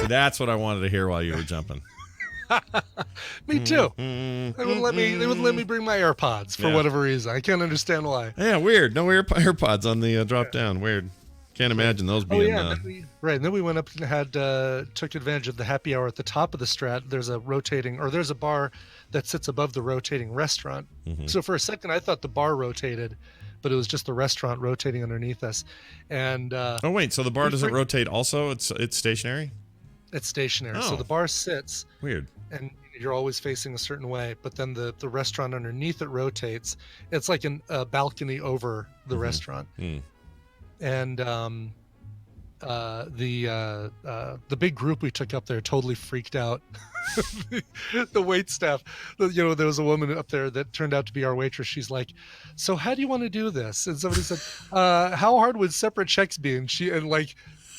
See, that's what I wanted to hear while you were jumping. Me too. Mm-hmm. They wouldn't let me bring my AirPods for Yeah. whatever reason. I can't understand why. Yeah, weird. No AirPods on the drop down. Weird. Can't imagine those Oh being. yeah, and then we went up and had took advantage of the happy hour at the top of the Strat. There's a bar that sits above the rotating restaurant. Mm-hmm. So for a second, I thought the bar rotated, but it was just the restaurant rotating underneath us. And Oh wait, so the bar We doesn't freak- rotate? Also, it's stationary. it's stationary. So Oh. the bar sits, Weird. and you're always facing a certain way. But then the restaurant underneath it rotates. It's like a balcony over the restaurant. Mm. And the big group we took up there totally freaked out. The wait staff, there was a woman up there that turned out to be our waitress. She's like, "So how do you want to do this?" And somebody said, "How hard would separate checks be?" And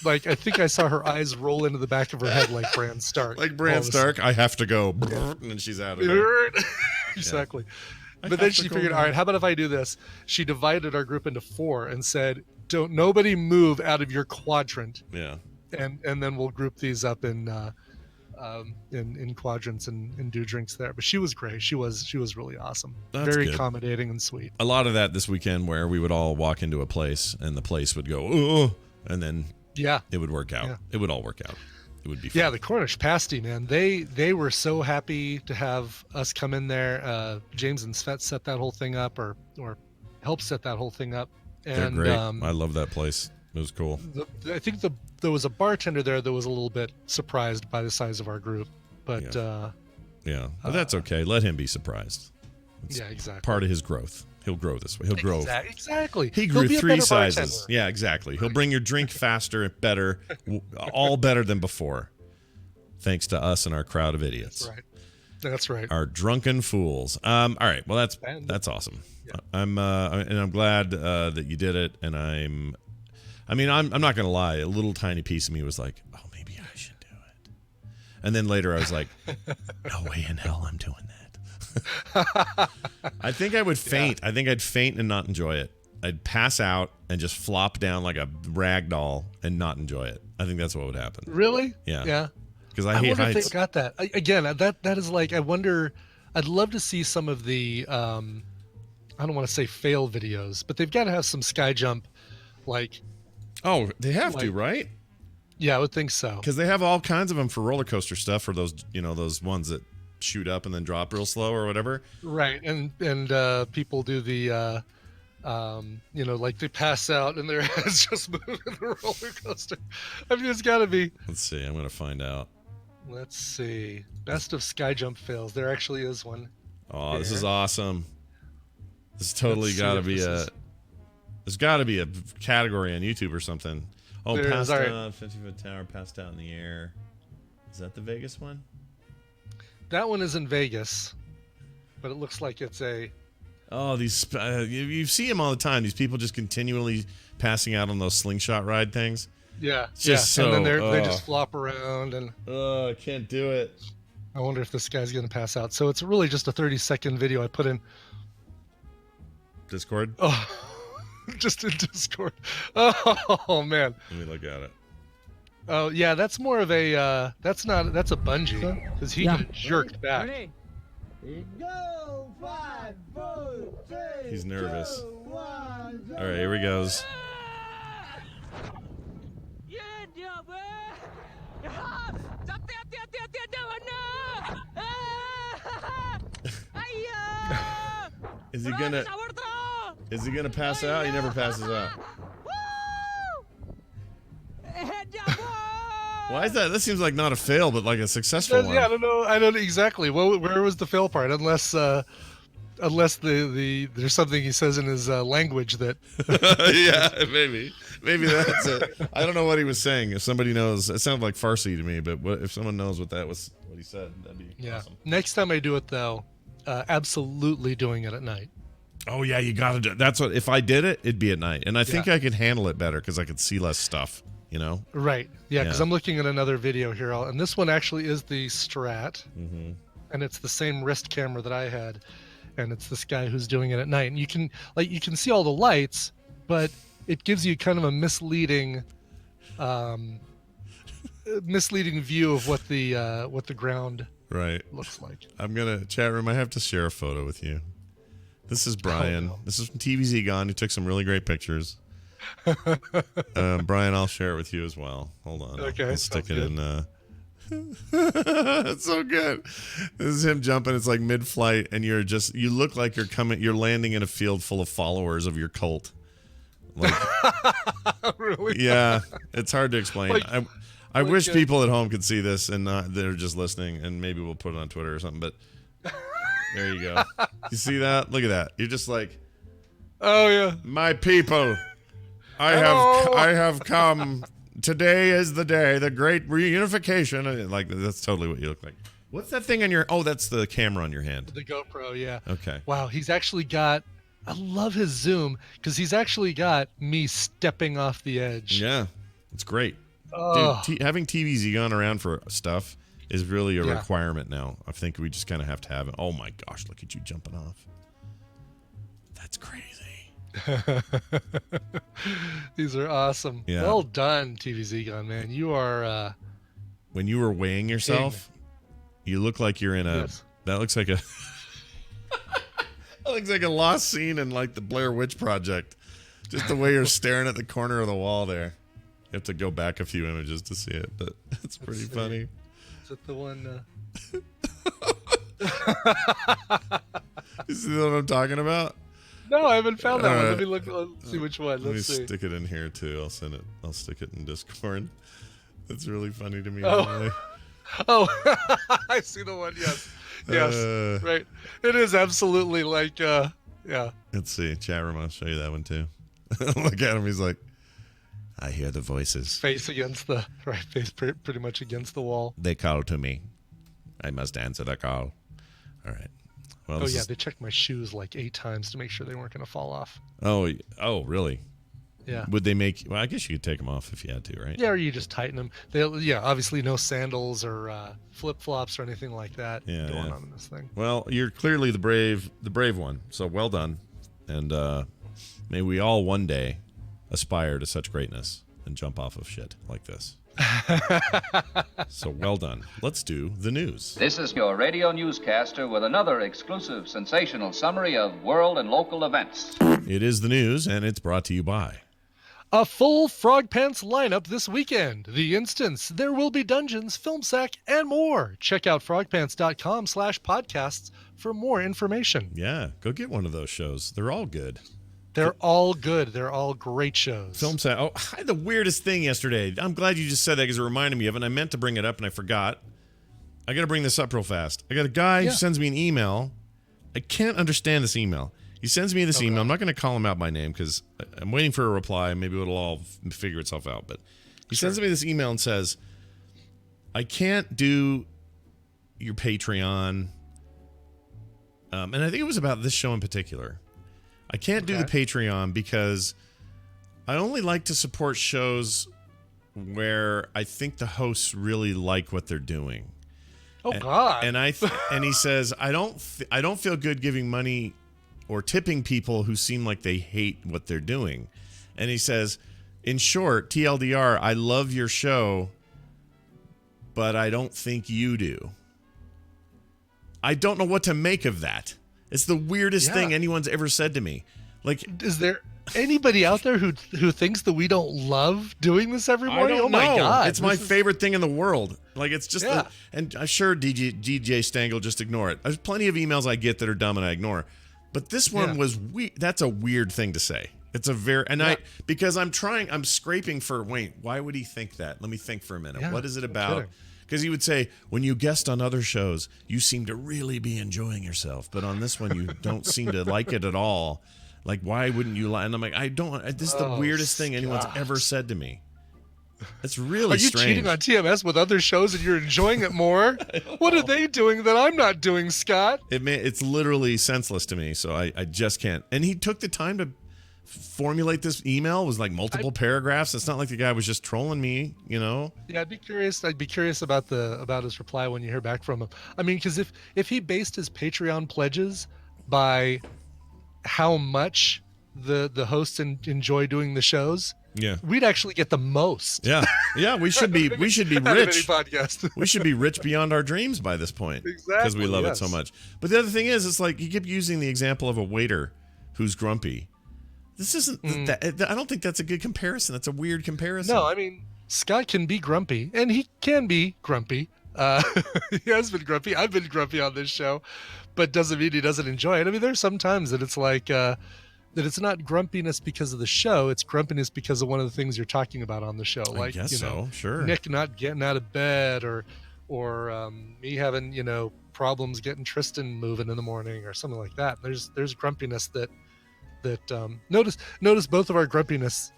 Like I think I saw her eyes roll into the back of her head like Bran Stark. Like all Bran of a Stark, I have to go, and then she's out of there. sudden. Exactly. I But then have to she go figured, now. all right, how about if I do this? She divided our group into 4 and said, "Don't nobody move out of your quadrant." Yeah. And then we'll group these up in quadrants and do drinks there. But she was great. She was really awesome. That's Very good. accommodating and sweet. A lot of that this weekend where we would all walk into a place and the place would go, oh, and then Yeah. it would work out. Yeah. It would all work out. It would be fun. Yeah, the Cornish pasty, man. They were so happy to have us come in there. James and Svet set that whole thing up, or helped set that whole thing up. They're And great. I love that place. It was cool. I think there was a bartender there that was a little bit surprised by the size of our group, but Yeah. But that's okay. Let him be surprised. It's yeah, exactly. part of his growth. He'll grow this way. He'll grow. Exactly. He He'll grew be a 3 better sizes. bartender. Yeah, exactly. He'll bring your drink faster, better, all better than before. Thanks to us and our crowd of idiots. That's right. Our drunken fools. All right. Well, that's awesome. Yeah. I'm glad that you did it. And I'm not gonna lie. A little tiny piece of me was like, oh, maybe I should do it. And then later I was like, no way in hell I'm doing that. I think I would faint. I think I'd faint and not enjoy it. I'd pass out and just flop down like a rag doll and not enjoy it. I think that's what would happen. Really? Yeah. Yeah. Because I I hate wonder if heights. they got that. Again, that is like, I wonder, I'd love to see some of the, I don't want to say fail videos, but they've got to have some sky jump, like, Oh, they have to, like- right? yeah, I would think so. Because they have all kinds of them for roller coaster stuff, for those, those ones that shoot up and then drop real slow or whatever. Right. And people do the, like they pass out and their heads just move in the roller coaster. I mean, it's got to be. Let's see. I'm going to find out. Let's see. Best of sky jump fails. There actually is one. Oh, this Here. is awesome. This totally Let's see got to if be this a. is- There's got to be a category on YouTube or something. Oh, There is, passed all right. out, 50-foot tower, passed out in the air. Is that the Vegas one? That one is in Vegas, but it looks like it's a. Oh, these you see them all the time. These people just continually passing out on those slingshot ride things. Yeah. Just yeah. And then so, they just flop around, and Oh, I can't do it. I wonder if this guy's going to pass out. So it's really just a 30-second video I put in. Discord. Oh, just in Discord. Oh man. Let me look at it. Oh yeah, that's more of a. That's a bungee because he got jerked back. He's nervous. All right, here he goes. Is he gonna pass out? He never passes out. Why is that? This seems like not a fail, but like a successful one. Yeah, I don't know. I don't know exactly. Where was the fail part? Unless the there's something he says in his language that. Yeah, maybe that's it. I don't know what he was saying. If somebody knows, it sounded like Farsi to me. But if someone knows what that was, what he said, that'd be Yeah. awesome. Next time I do it though, absolutely doing it at night. Oh yeah, you gotta do. That's what. If I did it, it'd be at night, and I think Yeah. I could handle it better because I could see less stuff. You know. Right. Yeah, because Yeah. I'm looking at another video here, and this one actually is the Strat, and it's the same wrist camera that I had, and it's this guy who's doing it at night, and you can see all the lights, but it gives you kind of a misleading view of what the ground Right. looks like. I'm gonna chat room. I have to share a photo with you. This is Brian. no. This is from TVZ Gone. He took some really great pictures. Brian, I'll share it with you as well. Hold on. Okay, I'll stick sounds it in. It's so good. This is him jumping. It's like mid-flight, and you look like you're landing in a field full of followers of your cult. Like, Really? yeah, it's hard to explain. Like- I wish like, people at home could see this and they're just listening, and maybe we'll put it on Twitter or something. But there you go. You see that? Look at that. You're just like, Oh yeah. my people. Hello. I have come. Today is the day, the great reunification. Like, that's totally what you look like. What's that thing on your? Oh, that's the camera on your hand. The GoPro, yeah. Okay. Wow, he's actually got. I love his zoom because he's actually got me stepping off the edge. Yeah, it's great. Dude, having TVZ gone around for stuff is really a Yeah. requirement now. I think we just kind of have to have it. Oh my gosh, look at you jumping off. That's crazy. These are awesome. Yeah. Well done, TVZ Gun, man. You are When you were weighing yourself, you look like you're in a. Yes. That looks like a. That looks like a lost scene in like the Blair Witch Project. Just the way you're staring at the corner of the wall there. You have to go back a few images to see it, but it's pretty see. funny. is it the one You see what I'm talking about? No, I haven't found that one. Alright. Let me look. Let's see which one. Let me Let's see. stick it in here too. I'll send it. I'll stick it in Discord. That's really funny to me. Oh. Anyway. Oh, I see the one. Yes, yes, right. It is absolutely like, yeah. Let's see. Chat room. I'll show you that one too. Look at him. He's like, I hear the voices. Face against the right face, pretty much against the wall. They call to me. I must answer the call. All right. Well, Oh this yeah, is- they checked my shoes like 8 times to make sure they weren't going to fall off. Oh, really? Yeah. Would they make? Well, I guess you could take them off if you had to, right? Yeah, or you just tighten them. Yeah, obviously no sandals or flip flops or anything like that Yeah, going yeah. on in this thing. Well, you're clearly the brave one. So well done, and may we all one day aspire to such greatness and jump off of shit like this. So well done. Let's do the news. This is your radio newscaster with another exclusive sensational summary of world and local events. It is the news, and it's brought to you by. A full Frog Pants lineup this weekend. The Instance, There Will Be Dungeons, Film Sack, and more. Check out frogpants.com/podcasts for more information. Yeah, go get one of those shows. They're all good. They're all good. They're all great shows. Film set. Oh, I had the weirdest thing yesterday. I'm glad you just said that because it reminded me of it. And I meant to bring it up and I forgot. I got to bring this up real fast. I got a guy who sends me an email. I can't understand this email. He sends me this email. I'm not going to call him out by name because I'm waiting for a reply. Maybe it'll all figure itself out. But he sends me this email and says, I can't do your Patreon. And I think it was about this show in particular. I can't do the Patreon because I only like to support shows where I think the hosts really like what they're doing. Oh God! And and he says I don't feel good giving money or tipping people who seem like they hate what they're doing. And he says, in short, TLDR, I love your show, but I don't think you do. I don't know what to make of that. It's the weirdest thing anyone's ever said to me. Like, is there anybody out there who thinks that we don't love doing this every morning? I don't oh my know. God! It's my favorite thing in the world. Like, it's just, Yeah. and I'm sure DJ Stangl, just ignore it. There's plenty of emails I get that are dumb and I ignore. But this one was that's a weird thing to say. It's a very, because I'm scraping for, why would he think that? Let me think for a minute. Yeah, what is it no about? kidding. Because he would say, when you guest on other shows, you seem to really be enjoying yourself. But on this one, you don't seem to like it at all. Like, why wouldn't you like? And I'm like, this is the weirdest thing anyone's ever said to me. It's really Are you strange. cheating on TMS with other shows and you're enjoying it more? What are they doing that I'm not doing, Scott? It's literally senseless to me. So I just can't. And he took the time to formulate this email. It was like multiple paragraphs. It's not like the guy was just trolling me, you know? Yeah, I'd be curious about his reply when you hear back from him. I mean, because if he based his Patreon pledges by how much the hosts enjoy doing the shows, Yeah. we'd actually get the most. Yeah. Yeah. We should be out of any rich. podcast. We should be rich beyond our dreams by this point. Because we Exactly, love it yes. so much. But the other thing is, it's like you keep using the example of a waiter who's grumpy. This isn't that. I don't think that's a good comparison. That's a weird comparison. No, I mean, Scott can be grumpy, and he can be grumpy. He has been grumpy. I've been grumpy on this show, but doesn't mean he doesn't enjoy it. I mean, there's some times that it's like that it's not grumpiness because of the show. It's grumpiness because of one of the things you're talking about on the show. I Like, guess so. Sure. Nick not getting out of bed, or me having problems getting Tristan moving in the morning, or something like that. There's grumpiness that notice both of our grumpiness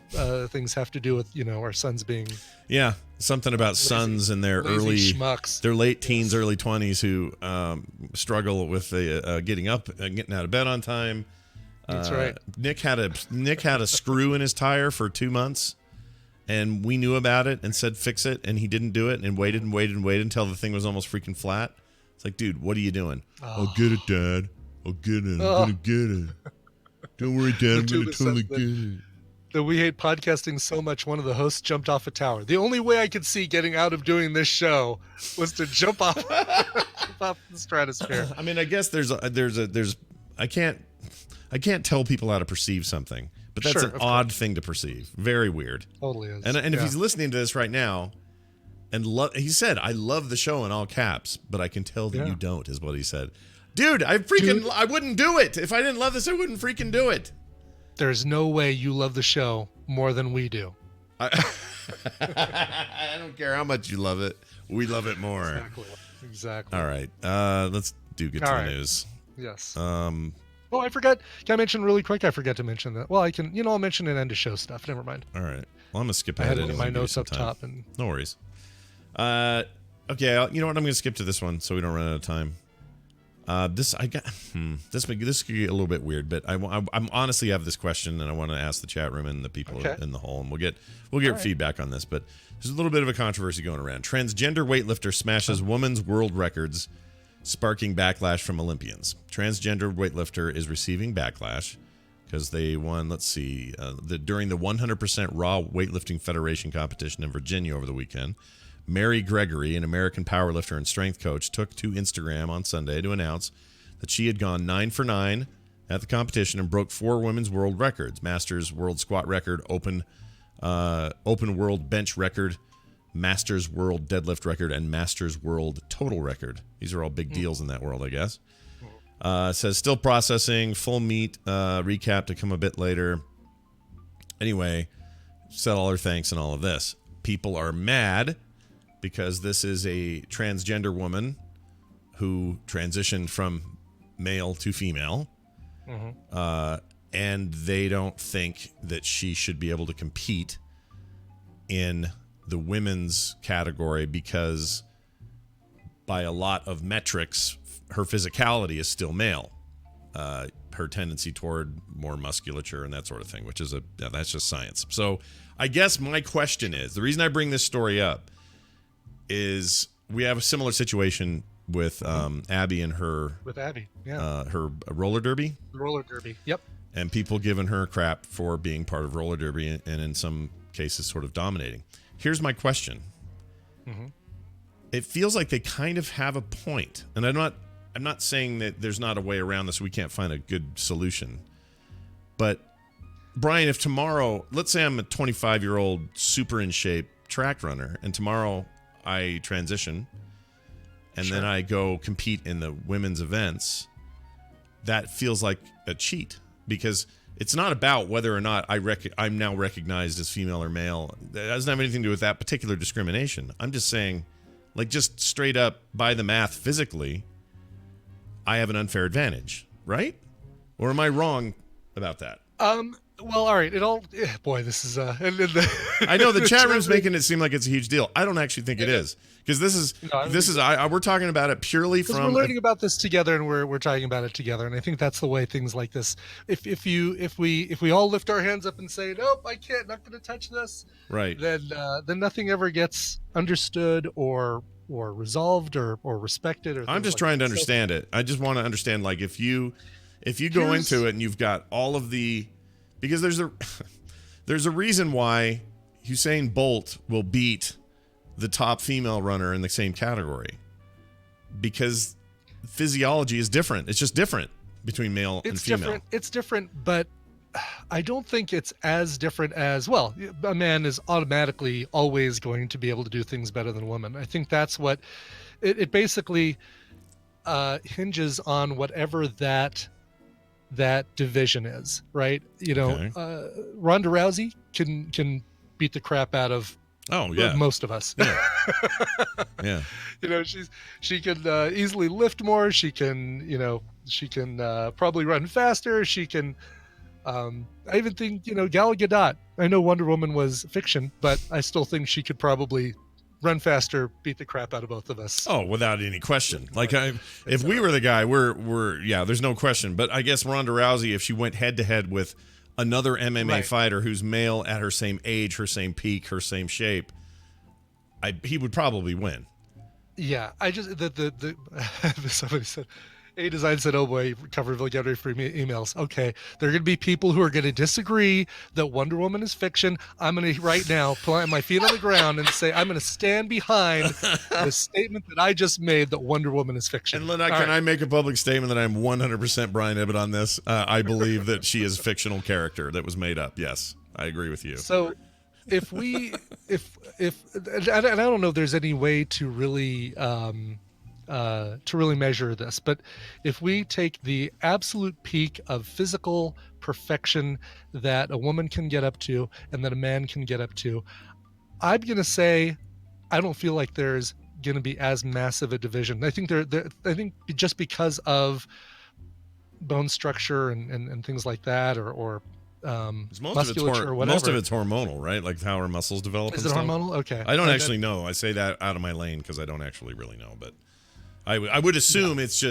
things have to do with our sons being Yeah. Something about sons in their lazy schmucks. their late teens, early 20s who struggle with getting up and getting out of bed on time. That's right. Nick had a screw in his tire for 2 months, and we knew about it and said fix it, and he didn't do it, and waited and waited and waited until the thing was almost freaking flat. It's like, dude, what are you doing? I'll get it, Dad. I'll get it. I'm gonna get it. Don't worry, Dad. I'm gonna totally get it. That we hate podcasting so much, one of the hosts jumped off a tower. The only way I could see getting out of doing this show was to jump off, off the stratosphere. I mean, I guess I can't tell people how to perceive something, but that's Sure, an of odd thing to perceive. Very weird. Totally is. And if Yeah. he's listening to this right now, and he said, "I love the show" in all caps, but I can tell that Yeah. you don't, is what he said. Dude, I wouldn't do it. If I didn't love this, I wouldn't freaking do it. There's no way you love the show more than we do. I don't care how much you love it. We love it more. Exactly. All right. Let's get to All the right. news. Yes. Um, Oh, I forgot. Can I mention really quick? I forgot to mention that. Well, I can. I'll mention an end of show stuff. Never mind. all right. Well, I'm gonna skip I ahead had it in anyway, my give you notes some up time. top, and No worries. Okay. You know what? I'm gonna skip to this one so we don't run out of time. This could get a little bit weird, but I'm honestly have this question, and I want to ask the chat room and the people Okay. in the hall, and we'll get feedback on this. But there's a little bit of a controversy going around. Transgender weightlifter smashes women's world records, sparking backlash from Olympians. Transgender weightlifter is receiving backlash because they won. Let's see, during the 100% Raw Weightlifting Federation competition in Virginia over the weekend. Mary Gregory, an American powerlifter and strength coach, took to Instagram on Sunday to announce that she had gone 9 for 9 at the competition and broke 4 women's world records: Masters World Squat Record, Open World Bench Record, Masters World Deadlift Record, and Masters World Total Record. These are all big deals in that world, I guess. Says still processing, full meet recap to come a bit later. Anyway, said all her thanks and all of this. People are mad because this is a transgender woman who transitioned from male to female. And they don't think that she should be able to compete in the women's category because by a lot of metrics, her physicality is still male. Her tendency toward more musculature and that sort of thing, which is that's just science. So I guess my question is, the reason I bring this story up is we have a similar situation with Abby and her her roller derby. roller derby. Yep. And people giving her crap for being part of roller derby and in some cases sort of dominating. Here's my question. It feels like they kind of have a point. And I'm not saying that there's not a way around this, we can't find a good solution. But Brian, if tomorrow, let's say I'm a 25-year-old super in shape track runner, and tomorrow I transition and then I go compete in the women's events, that feels like a cheat because it's not about whether or not I'm now recognized as female or male. That doesn't have anything to do with that particular discrimination. I'm just saying, like, just straight up by the math physically, I have an unfair advantage, right? Or am I wrong about that? Well, all right. Boy, this is I know the chat room's making it seem like it's a huge deal. I don't actually think it is, because we're talking about it purely from we're learning about this together, and we're talking about it together. And I think that's the way things like this. If we all lift our hands up and say, nope, I can't, not going to touch this, right? Then nothing ever gets understood or resolved or respected. I'm just trying to understand it. I just want to understand, like, if you go into it and you've got all of the, because there's a reason why Usain Bolt will beat the top female runner in the same category, because physiology is different. It's just different between male and female. It's different, but I don't think it's as different as, well, a man is automatically always going to be able to do things better than a woman. I think that's what it basically hinges on, whatever that division is, right? Okay. Ronda Rousey can beat the crap out of most of us. Yeah. She can easily lift more. She can probably run faster. She can. I even think Gal Gadot. I know Wonder Woman was fiction, but I still think she could probably run faster, beat the crap out of both of us. Oh, without any question. Like, if we were the guy, we're there's no question. But I guess Ronda Rousey, if she went head to head with another MMA Right. fighter who's male at her same age, her same peak, her same shape, he would probably win. Yeah, I just the somebody said, A Design said, "Oh boy, Coverville, get ready for emails." Okay, there are going to be people who are going to disagree that Wonder Woman is fiction. I'm going to right now plant my feet on the ground and say I'm going to stand behind the statement that I just made that Wonder Woman is fiction. And Lynn, can I make a public statement that I'm 100% Brian Ibbott on this? I believe that she is a fictional character that was made up. Yes, I agree with you. So if and I don't know if there's any way to really measure this, but if we take the absolute peak of physical perfection that a woman can get up to and that a man can get up to, I'm gonna say I don't feel like there's gonna be as massive a division. I think I think just because of bone structure and things like that, or musculature or whatever. Most of it's hormonal, right? Like how our muscles develop. Is and it stuff. hormonal? Okay. I don't actually know. I say that out of my lane because I don't actually really know, but I would assume it's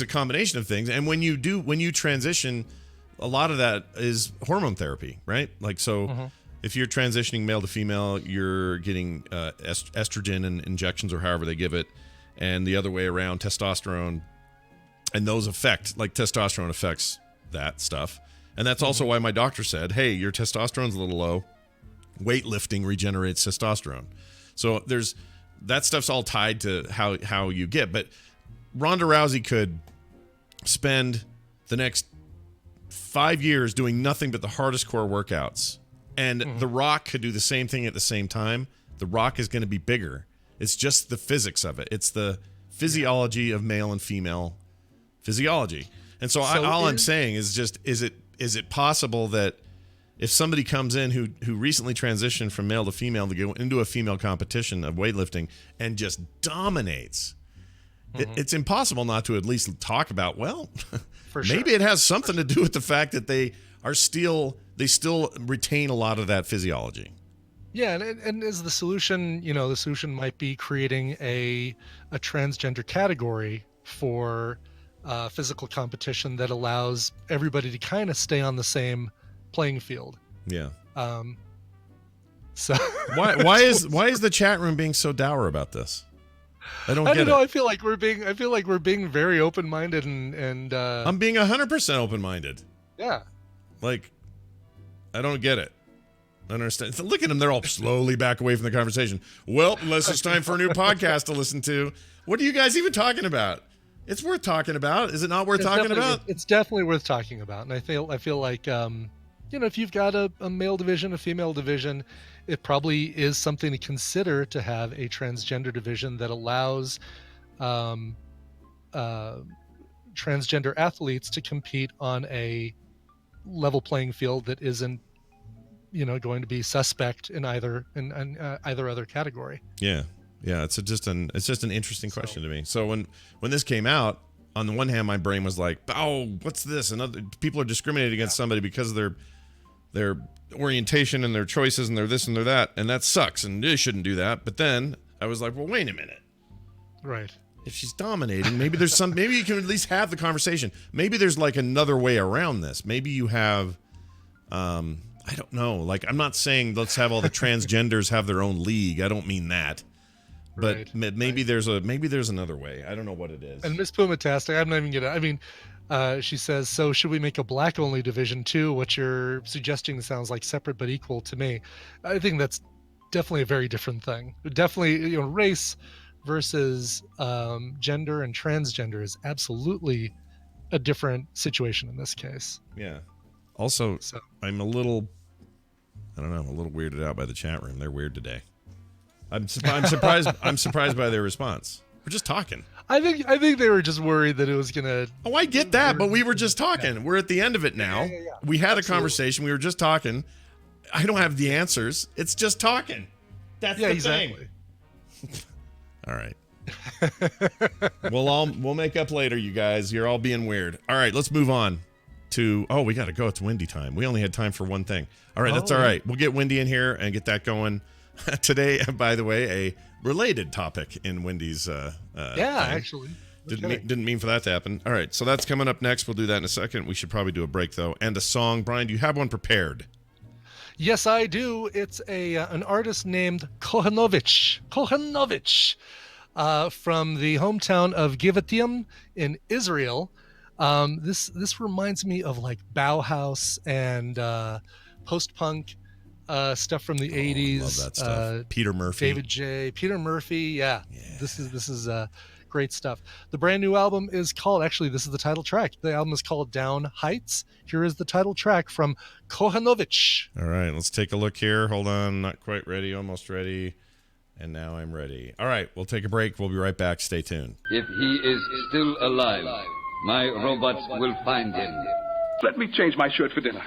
a combination of things. And when you transition, a lot of that is hormone therapy, right? Like so, if you're transitioning male to female, you're getting estrogen and injections or however they give it, and the other way around, testosterone, and those testosterone affects that stuff. And that's also why my doctor said, hey, your testosterone's a little low. Weightlifting regenerates testosterone. So that stuff's all tied to how you get. But Ronda Rousey could spend the next 5 years doing nothing but the hardest core workouts. And The Rock could do the same thing at the same time. The Rock is going to be bigger. It's just the physics of it. It's the physiology of male and female physiology. And so all I'm saying is just, is it possible that if somebody comes in who recently transitioned from male to female to go into a female competition of weightlifting and just dominates, it's impossible not to at least talk about, well, maybe it has something to do with the fact that they still retain a lot of that physiology. Yeah, and is the solution, the solution might be creating a transgender category for physical competition that allows everybody to kind of stay on the same playing field. Yeah. So why is the chat room being so dour about this? I don't get it. I feel like we're being very open-minded and I'm being 100% open-minded. Yeah. Like, I don't get it. I don't understand. So look at them. They're all slowly back away from the conversation. Well, unless it's time for a new podcast to listen to. What are you guys even talking about? It's worth talking about. Is it not worth talking about? It's definitely worth talking about. And I feel like, if you've got a male division, a female division, it probably is something to consider to have a transgender division that allows transgender athletes to compete on a level playing field that isn't, going to be suspect in either other category. Yeah. It's just an interesting question to me. So when this came out, on the one hand, my brain was like, oh, what's this? And other people are discriminating against somebody because of their orientation and their choices and their this and their that, and that sucks, and they shouldn't do that. But then I was like, well, wait a minute. Right. If she's dominating, maybe maybe you can at least have the conversation. Maybe there's like another way around this. Maybe you have, I don't know. Like, I'm not saying let's have all the transgenders have their own league. I don't mean that. But Right. maybe there's another way. I don't know what it is. And Miss Pumatastic, I'm not even gonna. She says, so should we make a black only division too? What you're suggesting sounds like separate but equal to me. I think that's definitely a very different thing. Definitely, race versus gender and transgender is absolutely a different situation in this case. Yeah. Also, So I'm a little weirded out by the chat room. They're weird today. I'm surprised. I'm surprised by their response. We're just talking. I think they were just worried that it was gonna. Oh, I get that, but we were just talking. Yeah. We're at the end of it now. Yeah. We had Absolutely. a conversation. We were just talking. I don't have the answers. It's just talking. That's the exactly. thing. All right. We'll make up later, you guys. You're all being weird. All right, let's move on to. Oh, we got to go. It's Wendy time. We only had time for one thing. All right, that's all right. We'll get Wendy in here and get that going. Today, by the way, a related topic in Wendy's. Yeah, thing. actually. Didn't mean for that to happen. All right, so that's coming up next. We'll do that in a second. We should probably do a break though, and a song. Brian, do you have one prepared? Yes, I do. It's an artist named Kohanovich. From the hometown of Givatayim in Israel. This reminds me of like Bauhaus and post-punk stuff from the 80s. Love that stuff. Peter Murphy. Peter Murphy. Yeah. This is great stuff. The brand new album is called, actually, this is the title track. The album is called Down Heights. Here is the title track from Kohanovich. All right, let's take a look here. Hold on, not quite ready, almost ready. And now I'm ready. All right, we'll take a break. We'll be right back. Stay tuned. If he is still alive, my robots will find him. Let me change my shirt for dinner.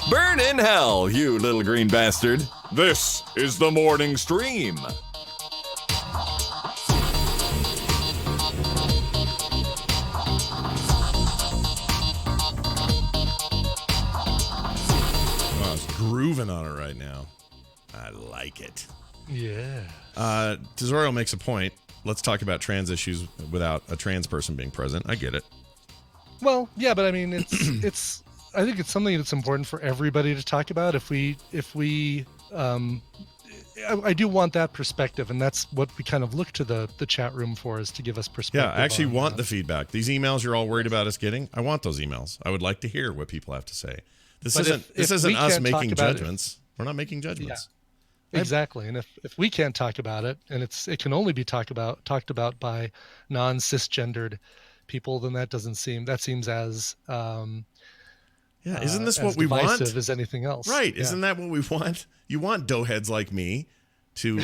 Burn in hell, you little green bastard. This is the morning stream. Oh, it's grooving on it right now. I like it. Yeah. Tesorio makes a point. Let's talk about trans issues without a trans person being present. I get it. Well, yeah, but I mean, it's. I think it's something that's important for everybody to talk about. I do want that perspective, and that's what we kind of look to the chat room for, is to give us perspective. Yeah, I actually want the feedback. These emails you're all worried about us getting, I want those emails. I would like to hear what people have to say. This isn't us making judgments. We're not making judgments. Yeah, exactly. And if we can't talk about it, and it can only be talked about by non-cisgendered people, then that seems as yeah, isn't this what we want? As anything else, right? Yeah. Isn't that what we want? You want doughheads like me to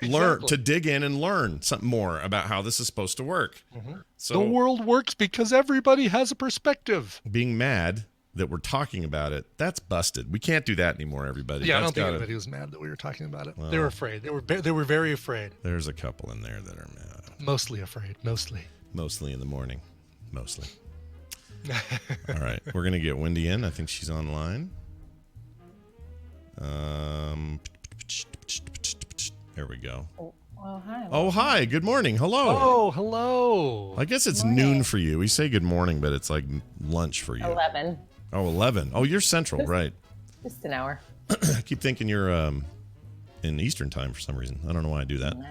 learn, to dig in and learn something more about how this is supposed to work. Mm-hmm. So the world works because everybody has a perspective. Being mad that we're talking about it, that's busted. We can't do that anymore, everybody. Yeah, I don't think anybody was mad that we were talking about it. Well, they were afraid. They were very afraid. There's a couple in there that are mad. Mostly afraid. Mostly in the morning. Mostly. All right, we're gonna get Wendy in. I think she's online. There we go. Oh, hi. Oh, hi. Good morning. Hello. Oh, hello. I guess it's noon for you. We say good morning, but it's like lunch for you. 11. Oh, 11. Oh, you're Central, right? Just an hour. I keep thinking you're in Eastern time for some reason. I don't know why I do that. No.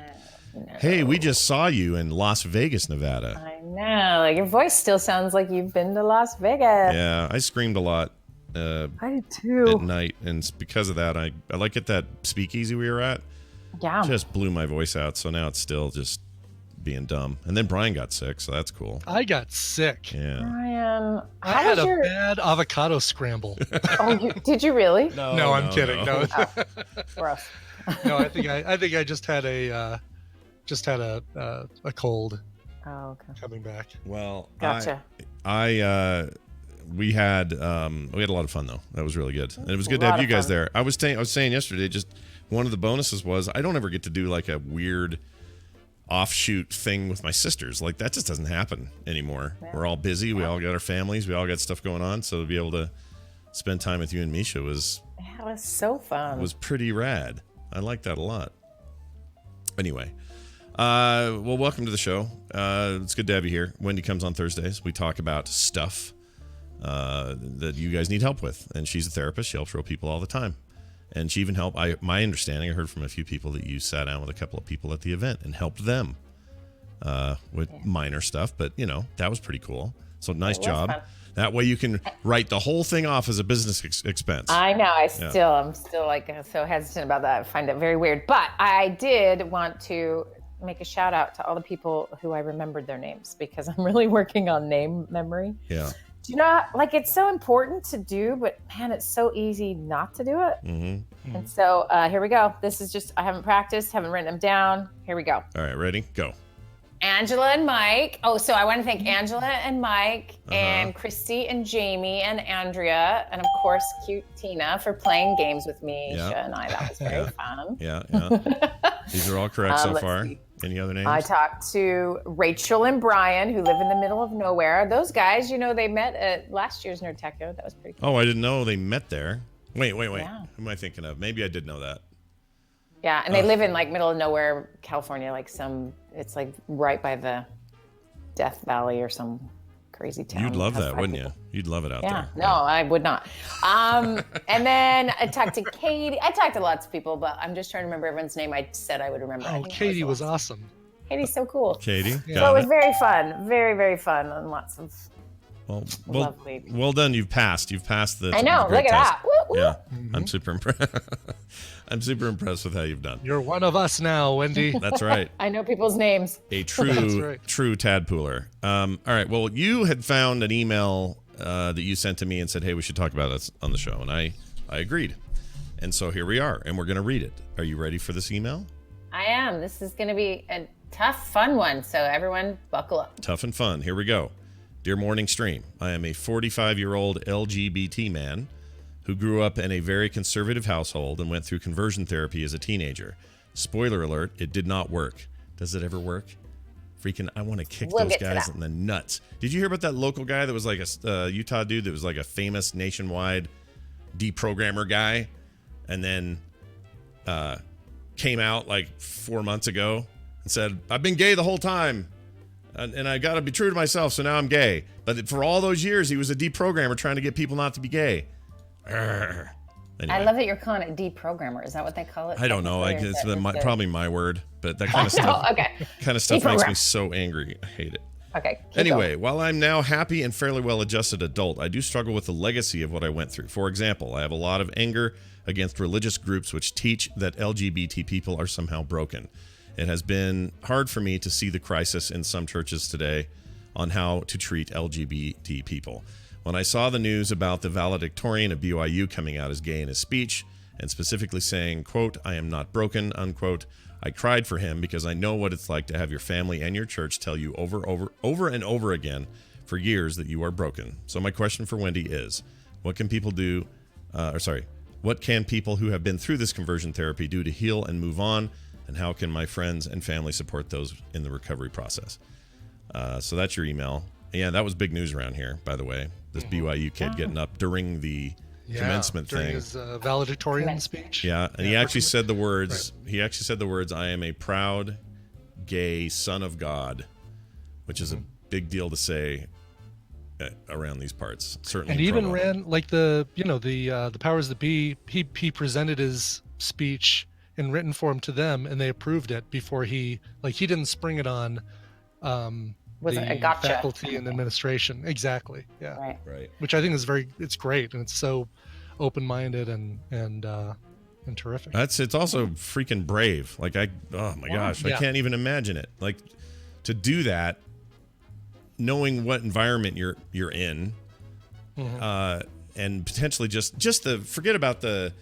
Hey, we just saw you in Las Vegas, Nevada. I know. Like, your voice still sounds like you've been to Las Vegas. Yeah, I screamed a lot. I did too. At night, and because of that, I like at that speakeasy we were at. Yeah. Just blew my voice out, so now it's still just being dumb. And then Brian got sick, so that's cool. I got sick. Yeah. Brian, I had a bad avocado scramble. Oh, did you really? No, I'm kidding. No. Oh, gross. No, I think I just had a cold. Oh, okay. Coming back. Well, gotcha. We had a lot of fun though. That was really good, and it was good to have you guys there. I was saying yesterday, just one of the bonuses was I don't ever get to do like a weird offshoot thing with my sisters. Like that just doesn't happen anymore. Yeah. We're all busy. We all got our families. We all got stuff going on. So to be able to spend time with you and Misha was so fun. Was pretty rad. I like that a lot. Anyway. Well, welcome to the show. It's good to have you here. Wendy comes on Thursdays. We talk about stuff that you guys need help with, and she's a therapist. She helps real people all the time, and she even helped. My understanding, I heard from a few people that you sat down with a couple of people at the event and helped them with minor stuff, but that was pretty cool. So nice job. Fun. That way you can write the whole thing off as a business expense. I know. I'm still like so hesitant about that. I find it very weird, but I did want to make a shout out to all the people who I remembered their names, because I'm really working on name memory. Yeah. Do you know, like, it's so important to do, but man, it's so easy not to do it. Mm-hmm. And so here we go. This is just, I haven't practiced, haven't written them down. Here we go. All right, ready? Go. Angela and Mike. Oh, so I want to thank Angela and Mike and Christy and Jamie and Andrea, and of course, cute Tina for playing games with me, Misha and I. That was very fun. Yeah. These are all correct so far. See. Any other names? I talked to Rachel and Brian, who live in the middle of nowhere. Those guys, they met at last year's Nerd Tech. That was pretty cool. Oh, I didn't know they met there. Wait. Yeah. Who am I thinking of? Maybe I did know that. Yeah, and they live in like middle of nowhere, California, like it's like right by the Death Valley or some crazy town. You'd love Has that, 5 wouldn't people. you? You'd love it out Yeah, there. no, I would not. And then I talked to Katie. I talked to lots of people, but I'm just trying to remember everyone's name. I said I would remember. I Oh, think Katie that was the last- awesome. Katie's so cool. Katie, Yeah. So it got was it. very fun, very, very fun, and lots of. Lovely. Well done. You've passed. You've passed the. I know. great Look at test. that. Woo, woo. Yeah, I'm super impressed. I'm super impressed with how you've done. You're one of us now, Wendy. That's right. I know people's names. A That's true, right. true tadpooler. All right. Well, you had found an email that you sent to me and said, "Hey, we should talk about this on the show," and I agreed. And so here we are, and we're going to read it. Are you ready for this email? I am. This is going to be a tough, fun one. So everyone, buckle up. Tough and fun. Here we go. Dear Morning Stream, I am a 45-year-old LGBT man who grew up in a very conservative household and went through conversion therapy as a teenager. Spoiler alert, it did not work. Does it ever work? Freaking, I want to kick We'll those get to guys that. in the nuts. Did you hear about that local guy that was like a Utah dude that was like a famous nationwide deprogrammer guy and then came out like 4 months ago and said, I've been gay the whole time. And I got to be true to myself, so now I'm gay. But for all those years, he was a deprogrammer trying to get people not to be gay. Anyway, I love that you're calling it deprogrammer. Is that what they call it? I don't know. Technically, or It's is it- probably my word, but that kind of stuff. Okay. Kind of stuff makes me Deprogram. so angry. I hate it. Okay. keep Anyway, going. while I'm now happy and fairly well-adjusted adult, I do struggle with the legacy of what I went through. For example, I have a lot of anger against religious groups which teach that LGBT people are somehow broken. It has been hard for me to see the crisis in some churches today on how to treat LGBT people. When I saw the news about the valedictorian of BYU coming out as gay in his speech and specifically saying, quote, I am not broken, unquote, I cried for him because I know what it's like to have your family and your church tell you over and over again for years that you are broken. So my question for Wendy is, what can people do, what can people who have been through this conversion therapy do to heal and move on? And how can my friends and family support those in the recovery process? So that's your email. Yeah, that was big news around here, by the way. This BYU kid getting up during the commencement during thing. his valedictorian speech. Yeah, and he actually said the words. He actually said the words, "I am a proud, gay son of God," which is a big deal to say around these parts. Certainly, And in even Provo. ran like the powers that be. He presented his speech in written form to them, and they approved it before he didn't spring it on Wasn't the a gotcha. faculty and administration. Exactly. Yeah. Right. Right. Which I think is it's great, and it's so open-minded and terrific. It's also freaking brave. Like oh my gosh, I Yeah. can't even imagine it. Like to do that, knowing what environment you're in, and potentially just forget about the,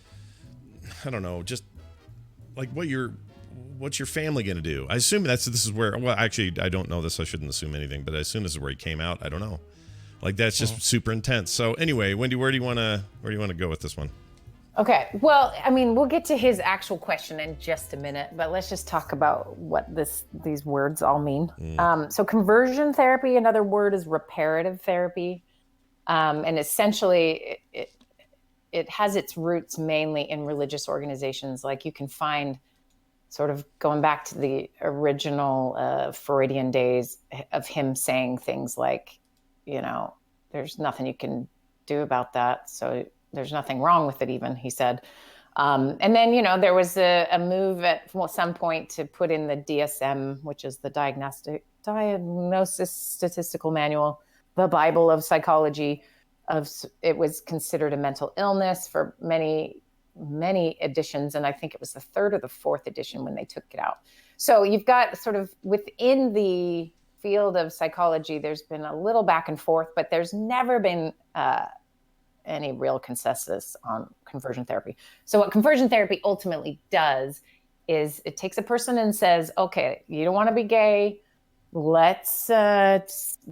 I don't know, just like what's your family going to do? I assume this is where, well, actually, I don't know this. I shouldn't assume anything, but I assume this is where he came out. I don't know. Like that's just super intense. So anyway, Wendy, where do you want to go with this one? Okay. Well, I mean, we'll get to his actual question in just a minute, but let's just talk about what these words all mean. So conversion therapy, another word is reparative therapy. And essentially it has its roots mainly in religious organizations. Like you can find sort of going back to the original Freudian days of him saying things like, there's nothing you can do about that. So there's nothing wrong with it even, he said. And then, there was a move at some point to put in the DSM, which is the Diagnosis Statistical Manual, the Bible of psychology. It was considered a mental illness for many editions, and I think it was the third or the fourth edition when they took it out. So you've got sort of within the field of psychology, there's been a little back and forth, but there's never been any real consensus on conversion therapy. So what conversion therapy ultimately does is it takes a person and says, okay, you don't want to be gay. Let's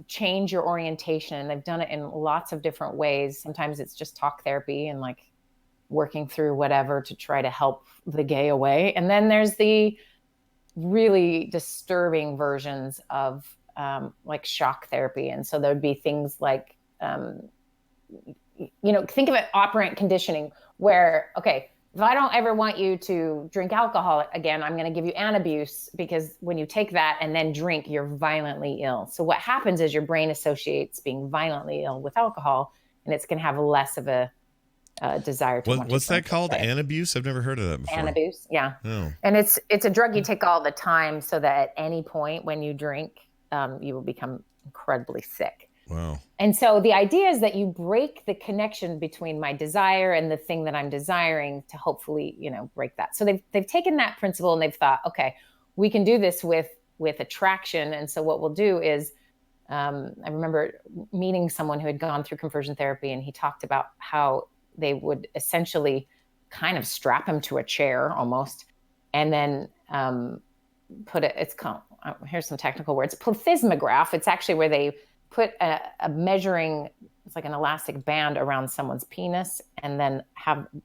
change your orientation. And they've done it in lots of different ways. Sometimes it's just talk therapy and like working through whatever to try to help the gay away. And then there's the really disturbing versions of like shock therapy. And so there'd be things like, think of it operant conditioning, where, okay, if I don't ever want you to drink alcohol again, I'm going to give you Antabuse, because when you take that and then drink, you're violently ill. So what happens is your brain associates being violently ill with alcohol, and it's going to have less of a desire to want to What's that drink, called? right? Antabuse? I've never heard of that before. Antabuse, yeah. Oh. And it's a drug you take all the time, so that at any point when you drink, you will become incredibly sick. Wow. And so the idea is that you break the connection between my desire and the thing that I'm desiring to hopefully, break that. So they've taken that principle and they've thought, okay, we can do this with attraction. And so what we'll do is, I remember meeting someone who had gone through conversion therapy, and he talked about how they would essentially kind of strap him to a chair almost, and then it's called, here's some technical words, plethysmograph. It's actually where they put a measuring, it's like an elastic band around someone's penis, and then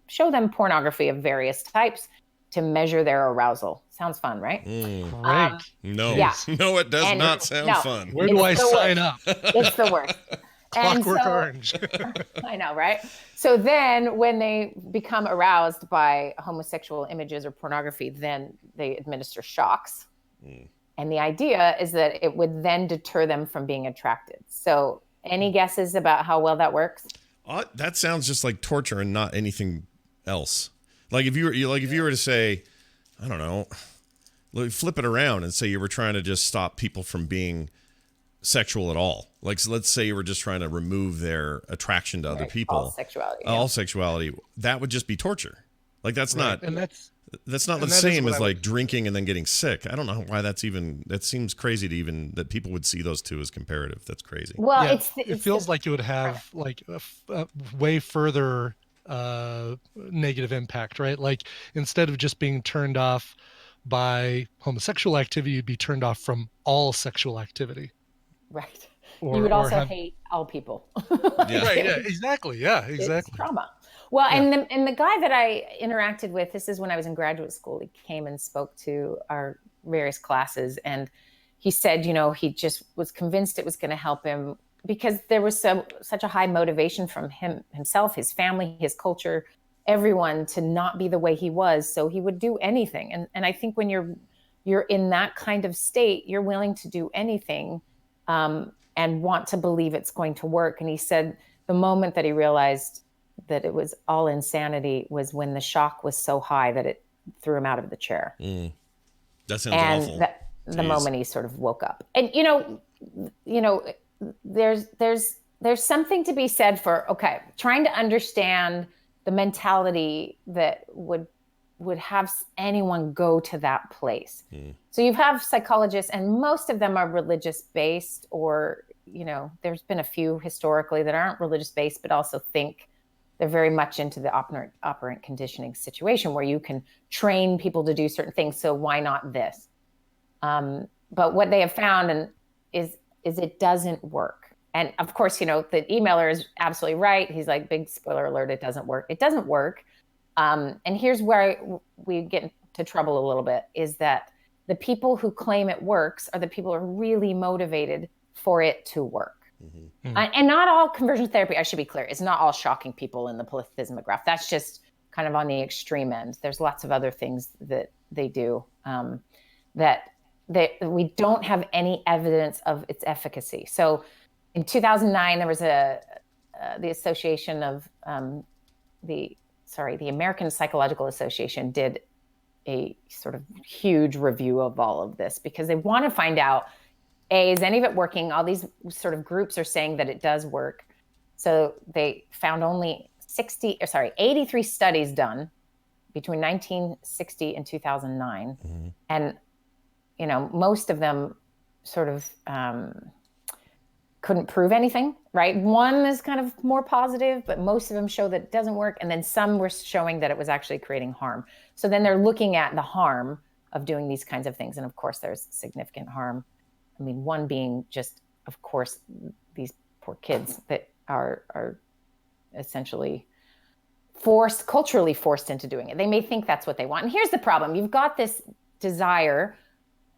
show them pornography of various types to measure their arousal. Sounds fun, right? Great. No. Yeah. No, it does And- not sound no. fun. Where do I It's the sign worst. up? It's the worst. And Clockwork so- Orange. I know, right? So then when they become aroused by homosexual images or pornography, then they administer shocks. And the idea is that it would then deter them from being attracted. So any guesses about how well that works? That sounds just like torture and not anything else. Like if you were to say, I don't know, flip it around and say you were trying to just stop people from being sexual at all. Like, so let's say you were just trying to remove their attraction to other people. All sexuality. All sexuality. That would just be torture. Like that's not. And that's not the that is same what as I like would- drinking and then getting sick. I don't know why that seems crazy to even that people would see those two as comparative. That's crazy. Well, yeah, it's it feels like you would have like a way further negative impact, right? Like instead of just being turned off by homosexual activity, you'd be turned off from all sexual activity. right. Or, You would or also have- hate all people. Yeah. Right, yeah, exactly. Yeah, exactly. It's trauma. Well, and the guy that I interacted with, this is when I was in graduate school, he came and spoke to our various classes, and he said, he just was convinced it was going to help him because there was such a high motivation from himself, his family, his culture, everyone to not be the way he was. So he would do anything. And I think when you're in that kind of state, you're willing to do anything and want to believe it's going to work. And he said the moment that he realized that it was all insanity was when the shock was so high that it threw him out of the chair. That sounds awful. And the moment he sort of woke up. And there's something to be said for trying to understand the mentality that would have anyone go to that place. So you have psychologists, and most of them are religious based, or there's been a few historically that aren't religious based, but also think they're very much into the operant conditioning situation where you can train people to do certain things. So why not this? But what they have found is it doesn't work. And of course, the emailer is absolutely right. He's like, big spoiler alert, it doesn't work. It doesn't work. And here's where we get into trouble a little bit, is that the people who claim it works are the people who are really motivated for it to work. And not all conversion therapy, I should be clear, is not all shocking people in the plethysmograph. That's just kind of on the extreme end. There's lots of other things that they do that we don't have any evidence of its efficacy. So in 2009, there was the association of the American Psychological Association did a sort of huge review of all of this because they want to find out, is any of it working? All these sort of groups are saying that it does work. So they found only 83 studies done between 1960 and 2009. And, most of them sort of couldn't prove anything, right? One is kind of more positive, but most of them show that it doesn't work. And then some were showing that it was actually creating harm. So then they're looking at the harm of doing these kinds of things. And of course, there's significant harm. I mean, one being just, of course, these poor kids that are essentially culturally forced into doing it. They may think that's what they want. And here's the problem. You've got this desire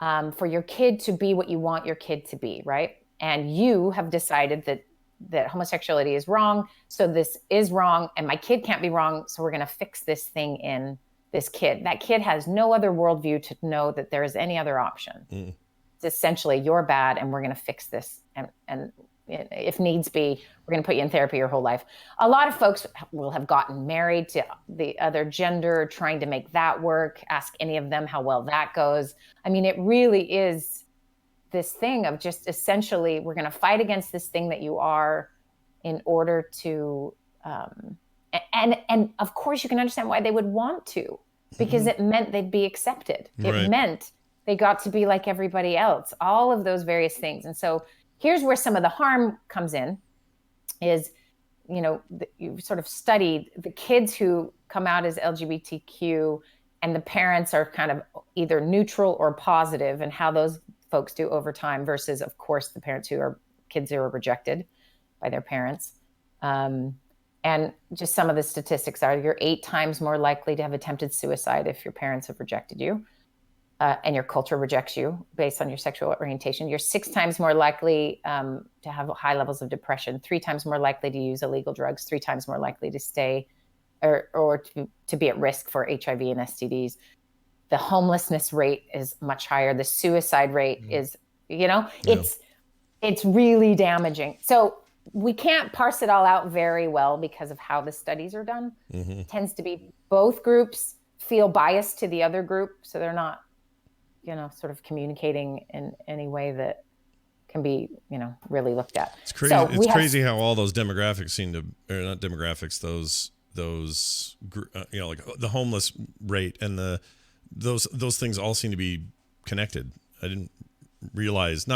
for your kid to be what you want your kid to be, right? And you have decided that that homosexuality is wrong. So this is wrong, and my kid can't be wrong. So we're going to fix this thing in this kid. That kid has no other worldview to know that there is any other option. It's essentially, you're bad, and we're going to fix this. And if needs be, we're going to put you in therapy your whole life. A lot of folks will have gotten married to the other gender, trying to make that work. Ask any of them how well that goes. I mean, it really is this thing of just essentially, we're going to fight against this thing that you are in order to, and of course you can understand why they would want to, because it meant they'd be accepted. It meant they got to be like everybody else, all of those various things. And so here's where some of the harm comes in is, you've sort of studied the kids who come out as LGBTQ and the parents are kind of either neutral or positive, and how those folks do over time versus, of course, the parents who are kids who are rejected by their parents. And just some of the statistics are you're 8 times more likely to have attempted suicide if your parents have rejected you. And your culture rejects you based on your sexual orientation. You're 6 times more likely to have high levels of depression, 3 times more likely to use illegal drugs, 3 times more likely to stay or to be at risk for HIV and STDs. The homelessness rate is much higher. The suicide rate is, it's really damaging. So we can't parse it all out very well because of how the studies are done. It tends to be both groups feel biased to the other group, so they're not sort of communicating in any way that can be, really looked at. It's crazy. So it's crazy how all those demographics seem to, or not demographics, those like the homeless rate and those things all seem to be connected. I didn't realize,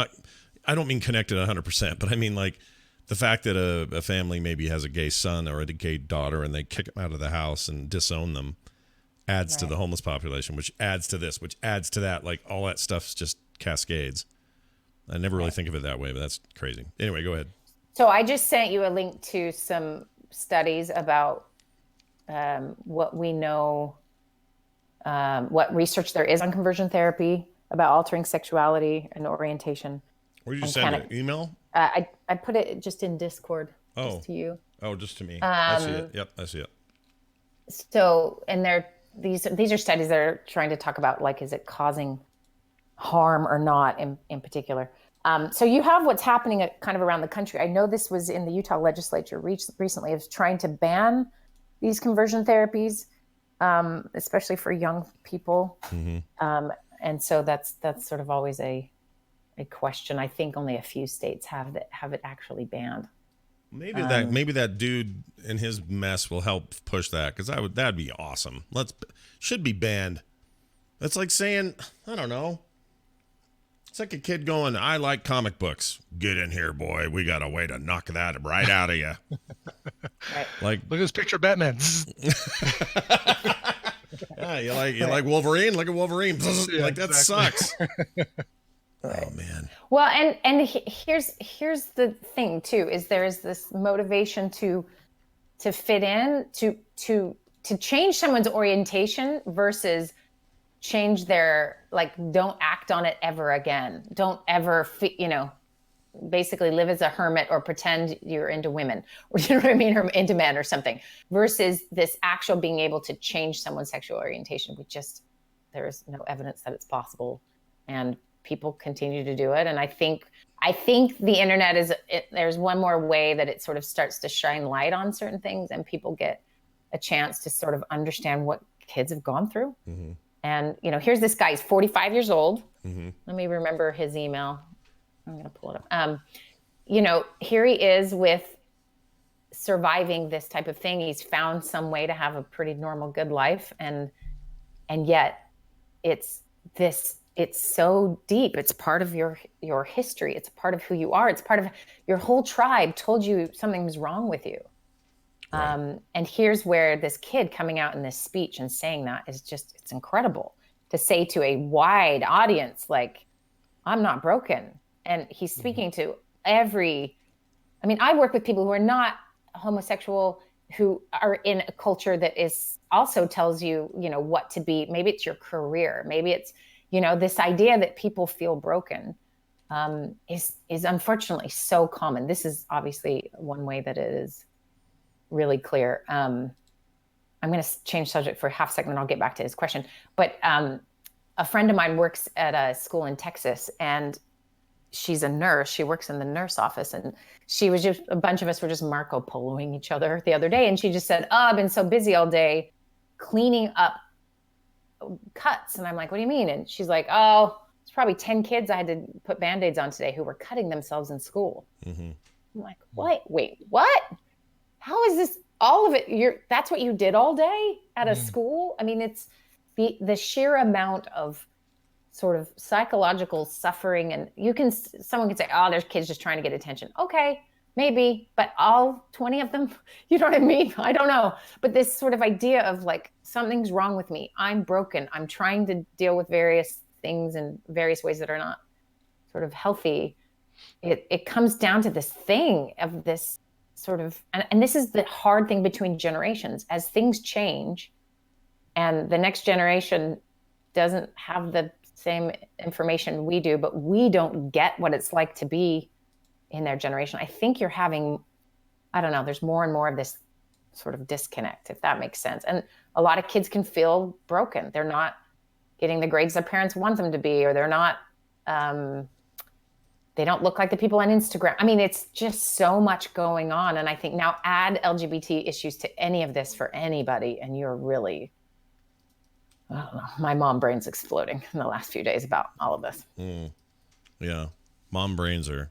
I don't mean connected 100%, but I mean like the fact that a family maybe has a gay son or a gay daughter and they kick them out of the house and disown them adds to the homeless population, which adds to this, which adds to that. Like all that stuff's just cascades. I never really think of it that way, but that's crazy. Anyway, go ahead. So I just sent you a link to some studies about what we know, what research there is on conversion therapy about altering sexuality and orientation. Where did you send it? Email? I put it just in Discord. Just to you. Oh, just to me. I see it. Yep, I see it. So, and these are studies that are trying to talk about, like, is it causing harm or not in particular. So you have what's happening kind of around the country. I know this was in the Utah legislature recently, is trying to ban these conversion therapies, especially for young people. And so that's sort of always a question. I think only a few states have it actually banned. Maybe that dude and his mess will help push that, because that'd be awesome. Should be banned. That's like saying, I don't know. It's like a kid going, I like comic books. Get in here, boy. We got a way to knock that right out of you. Right. Like, look at this picture of Batman. Yeah, you like Wolverine? Look at Wolverine. Yeah, like that sucks. Oh man. Well, and here's the thing too, is there is this motivation to fit in, to change someone's orientation versus change their, like, don't act on it ever again. Don't ever, basically live as a hermit or pretend you're into women, or you know what I mean, or into men or something, versus this actual being able to change someone's sexual orientation. There is no evidence that it's possible, and people continue to do it. And I think the internet there's one more way that it sort of starts to shine light on certain things, and people get a chance to sort of understand what kids have gone through. Mm-hmm. And, here's this guy, he's 45 years old. Mm-hmm. Let me remember his email. I'm going to pull it up. Here he is with surviving this type of thing. He's found some way to have a pretty normal, good life. And yet it's so deep. It's part of your history. It's part of who you are. It's part of your whole tribe told you something was wrong with you. Right. And here's where this kid coming out in this speech and saying that is just, it's incredible to say to a wide audience, like, I'm not broken. And he's speaking to I work with people who are not homosexual, who are in a culture that also tells you, what to be. Maybe it's your career. Maybe it's, this idea that people feel broken. is unfortunately so common. This is obviously one way that it is really clear. I'm going to change subject for half a second and I'll get back to his question. But a friend of mine works at a school in Texas, and she's a nurse. She works in the nurse office, and she was just, a bunch of us were just Marco Poloing each other the other day. And she just said, I've been so busy all day cleaning up cuts. And I'm like, what do you mean? And she's like, it's probably 10 kids I had to put Band-Aids on today who were cutting themselves in school. Mm-hmm. I'm like, what? Wait, what? How is this all of it? That's what you did all day at a school? I mean, it's the sheer amount of sort of psychological suffering. And someone could say, there's kids just trying to get attention. Okay, maybe, but all 20 of them, you know what I mean? I don't know. But this sort of idea of like, something's wrong with me. I'm broken. I'm trying to deal with various things in various ways that are not sort of healthy. It comes down to this thing of this sort of, and this is the hard thing between generations. As things change and the next generation doesn't have the same information we do, but we don't get what it's like to be in their generation. I think you're having, I don't know, there's more and more of this sort of disconnect, if that makes sense. And a lot of kids can feel broken. They're not getting the grades their parents want them to be, or they're not, they don't look like the people on Instagram. I mean, it's just so much going on. And I think now add LGBT issues to any of this for anybody, and you're really, I don't know, my mom brain's exploding in the last few days about all of this. Yeah. Mom brains they're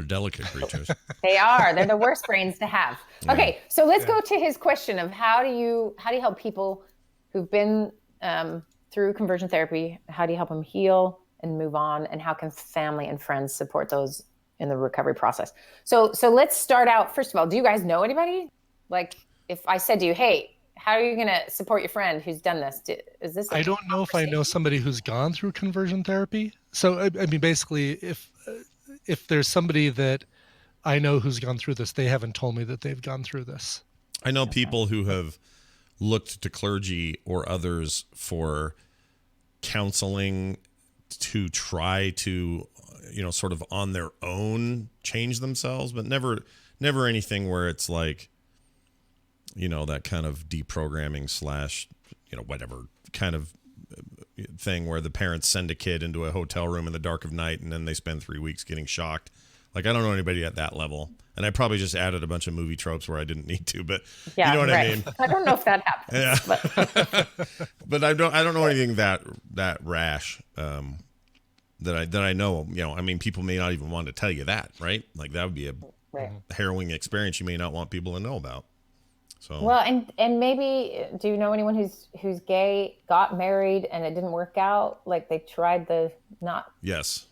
delicate creatures. They are. They're the worst brains to have. Okay, so let's go to his question of how do you help people who've been through conversion therapy? How do you help them heal and move on? And how can family and friends support those in the recovery process? So let's start out. First of all, do you guys know anybody? Like, if I said to you, hey, how are you going to support your friend who's done this? Is this? I don't know if I know somebody who's gone through conversion therapy. So, I mean, basically, if there's somebody that I know who's gone through this, they haven't told me that they've gone through this. I know people who have looked to clergy or others for counseling to try to, sort of on their own change themselves, but never anything where it's like, that kind of deprogramming / whatever kind of thing where the parents send a kid into a hotel room in the dark of night and then they spend 3 weeks getting shocked. Like, I don't know anybody at that level. And I probably just added a bunch of movie tropes where I didn't need to, but you know what I mean? I don't know if that happens. Yeah. But I don't know anything that rash that I know. I mean, people may not even want to tell you that, right? Like, that would be a harrowing experience you may not want people to know about. So. Well, and maybe, do you know anyone who's gay, got married, and it didn't work out? Like, they tried Yes.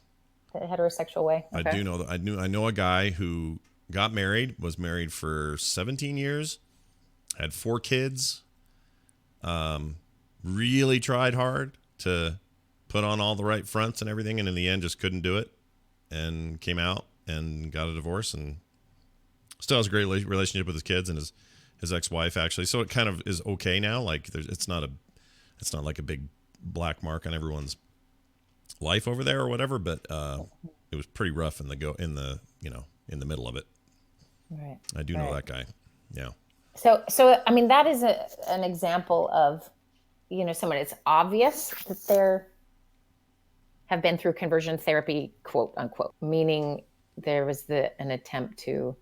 The heterosexual way. Okay. I do know that. I know a guy who got married, was married for 17 years, had 4 kids, really tried hard to put on all the right fronts and everything, and in the end just couldn't do it, and came out and got a divorce, and still has a great relationship with his kids and his ex-wife, actually. So it kind of is okay now. Like, it's not like a big black mark on everyone's life over there or whatever, but it was pretty rough in the middle of it. Right. I do know that guy. Yeah. So I mean, that is an example of, someone, it's obvious that they have been through conversion therapy, quote unquote, meaning there was an attempt to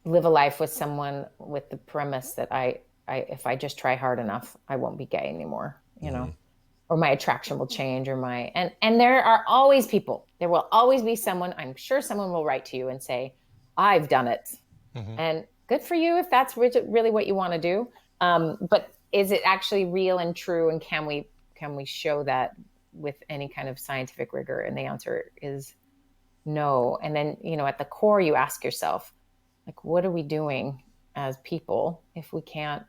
live a life with someone with the premise that if I just try hard enough, I won't be gay anymore, or my attraction will change, or and there are always people, there will always be someone, I'm sure someone will write to you and say, I've done it. Mm-hmm. And good for you if that's really what you want to do. But is it actually real and true? And can we show that with any kind of scientific rigor? And the answer is no. And then, at the core, you ask yourself, like, what are we doing as people if we can't,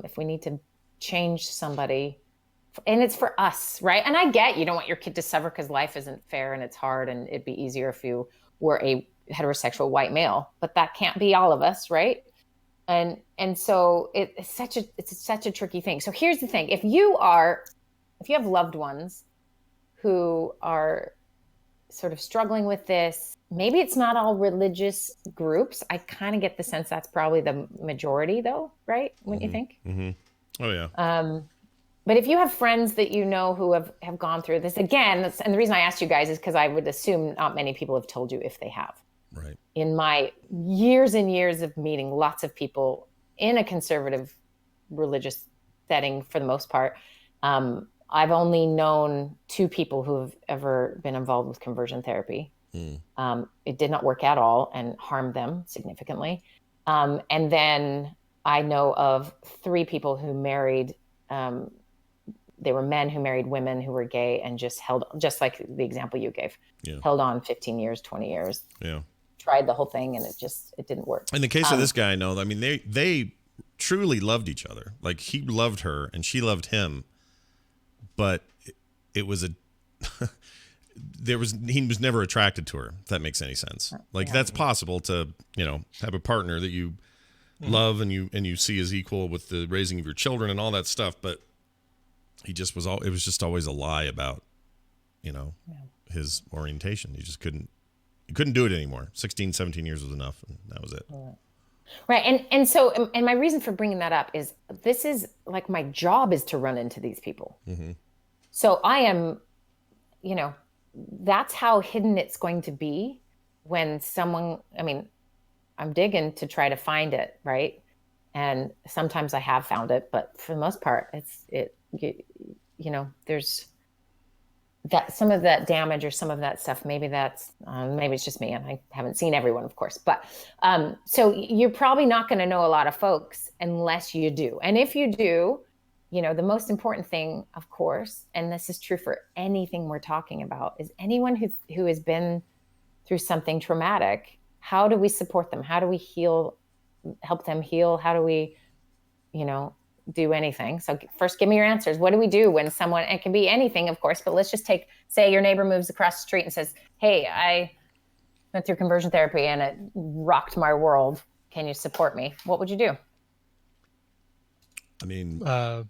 if we need to change somebody? And it's for us, right? And I get you don't want your kid to suffer because life isn't fair and it's hard, and it'd be easier if you were a heterosexual white male, but that can't be all of us, right? And so it's such a tricky thing. So here's the thing: if you have loved ones who are sort of struggling with this. Maybe it's not all religious groups. I kind of get the sense that's probably the majority, though, right? Wouldn't you think? Mm-hmm. Oh, yeah. But if you have friends that you know who have gone through this, again, and the reason I asked you guys is because I would assume not many people have told you if they have. Right. In my years and years of meeting lots of people in a conservative religious setting, for the most part, I've only known 2 people who have ever been involved with conversion therapy. It did not work at all and harmed them significantly. And then I know of 3 people who married, they were men who married women who were gay and just like the example you gave, held on 15 years, 20 years. Yeah. Tried the whole thing and it didn't work. In the case of this guy, no, I mean, they truly loved each other. Like, he loved her and she loved him, but it was he was never attracted to her, if that makes any sense. Like, that's possible to, have a partner that you love and you see as equal with the raising of your children and all that stuff, but it was just always a lie about, his orientation. He just couldn't do it anymore. 16, 17 years was enough, and that was it. Right. And so my reason for bringing that up is this is like my job is to run into these people. Mm-hmm. So I am, that's how hidden it's going to be when I'm digging to try to find it. Right. And sometimes I have found it, but for the most part, there's that some of that damage or some of that stuff. Maybe maybe it's just me and I haven't seen everyone, of course, but so you're probably not going to know a lot of folks unless you do. And if you do, the most important thing, of course, and this is true for anything we're talking about, is anyone who has been through something traumatic. How do we support them? How do we help them heal? How do we, do anything? So first, give me your answers. What do we do when someone, it can be anything, of course, but let's just say your neighbor moves across the street and says, hey, I went through conversion therapy and it rocked my world. Can you support me? What would you do? I mean, well,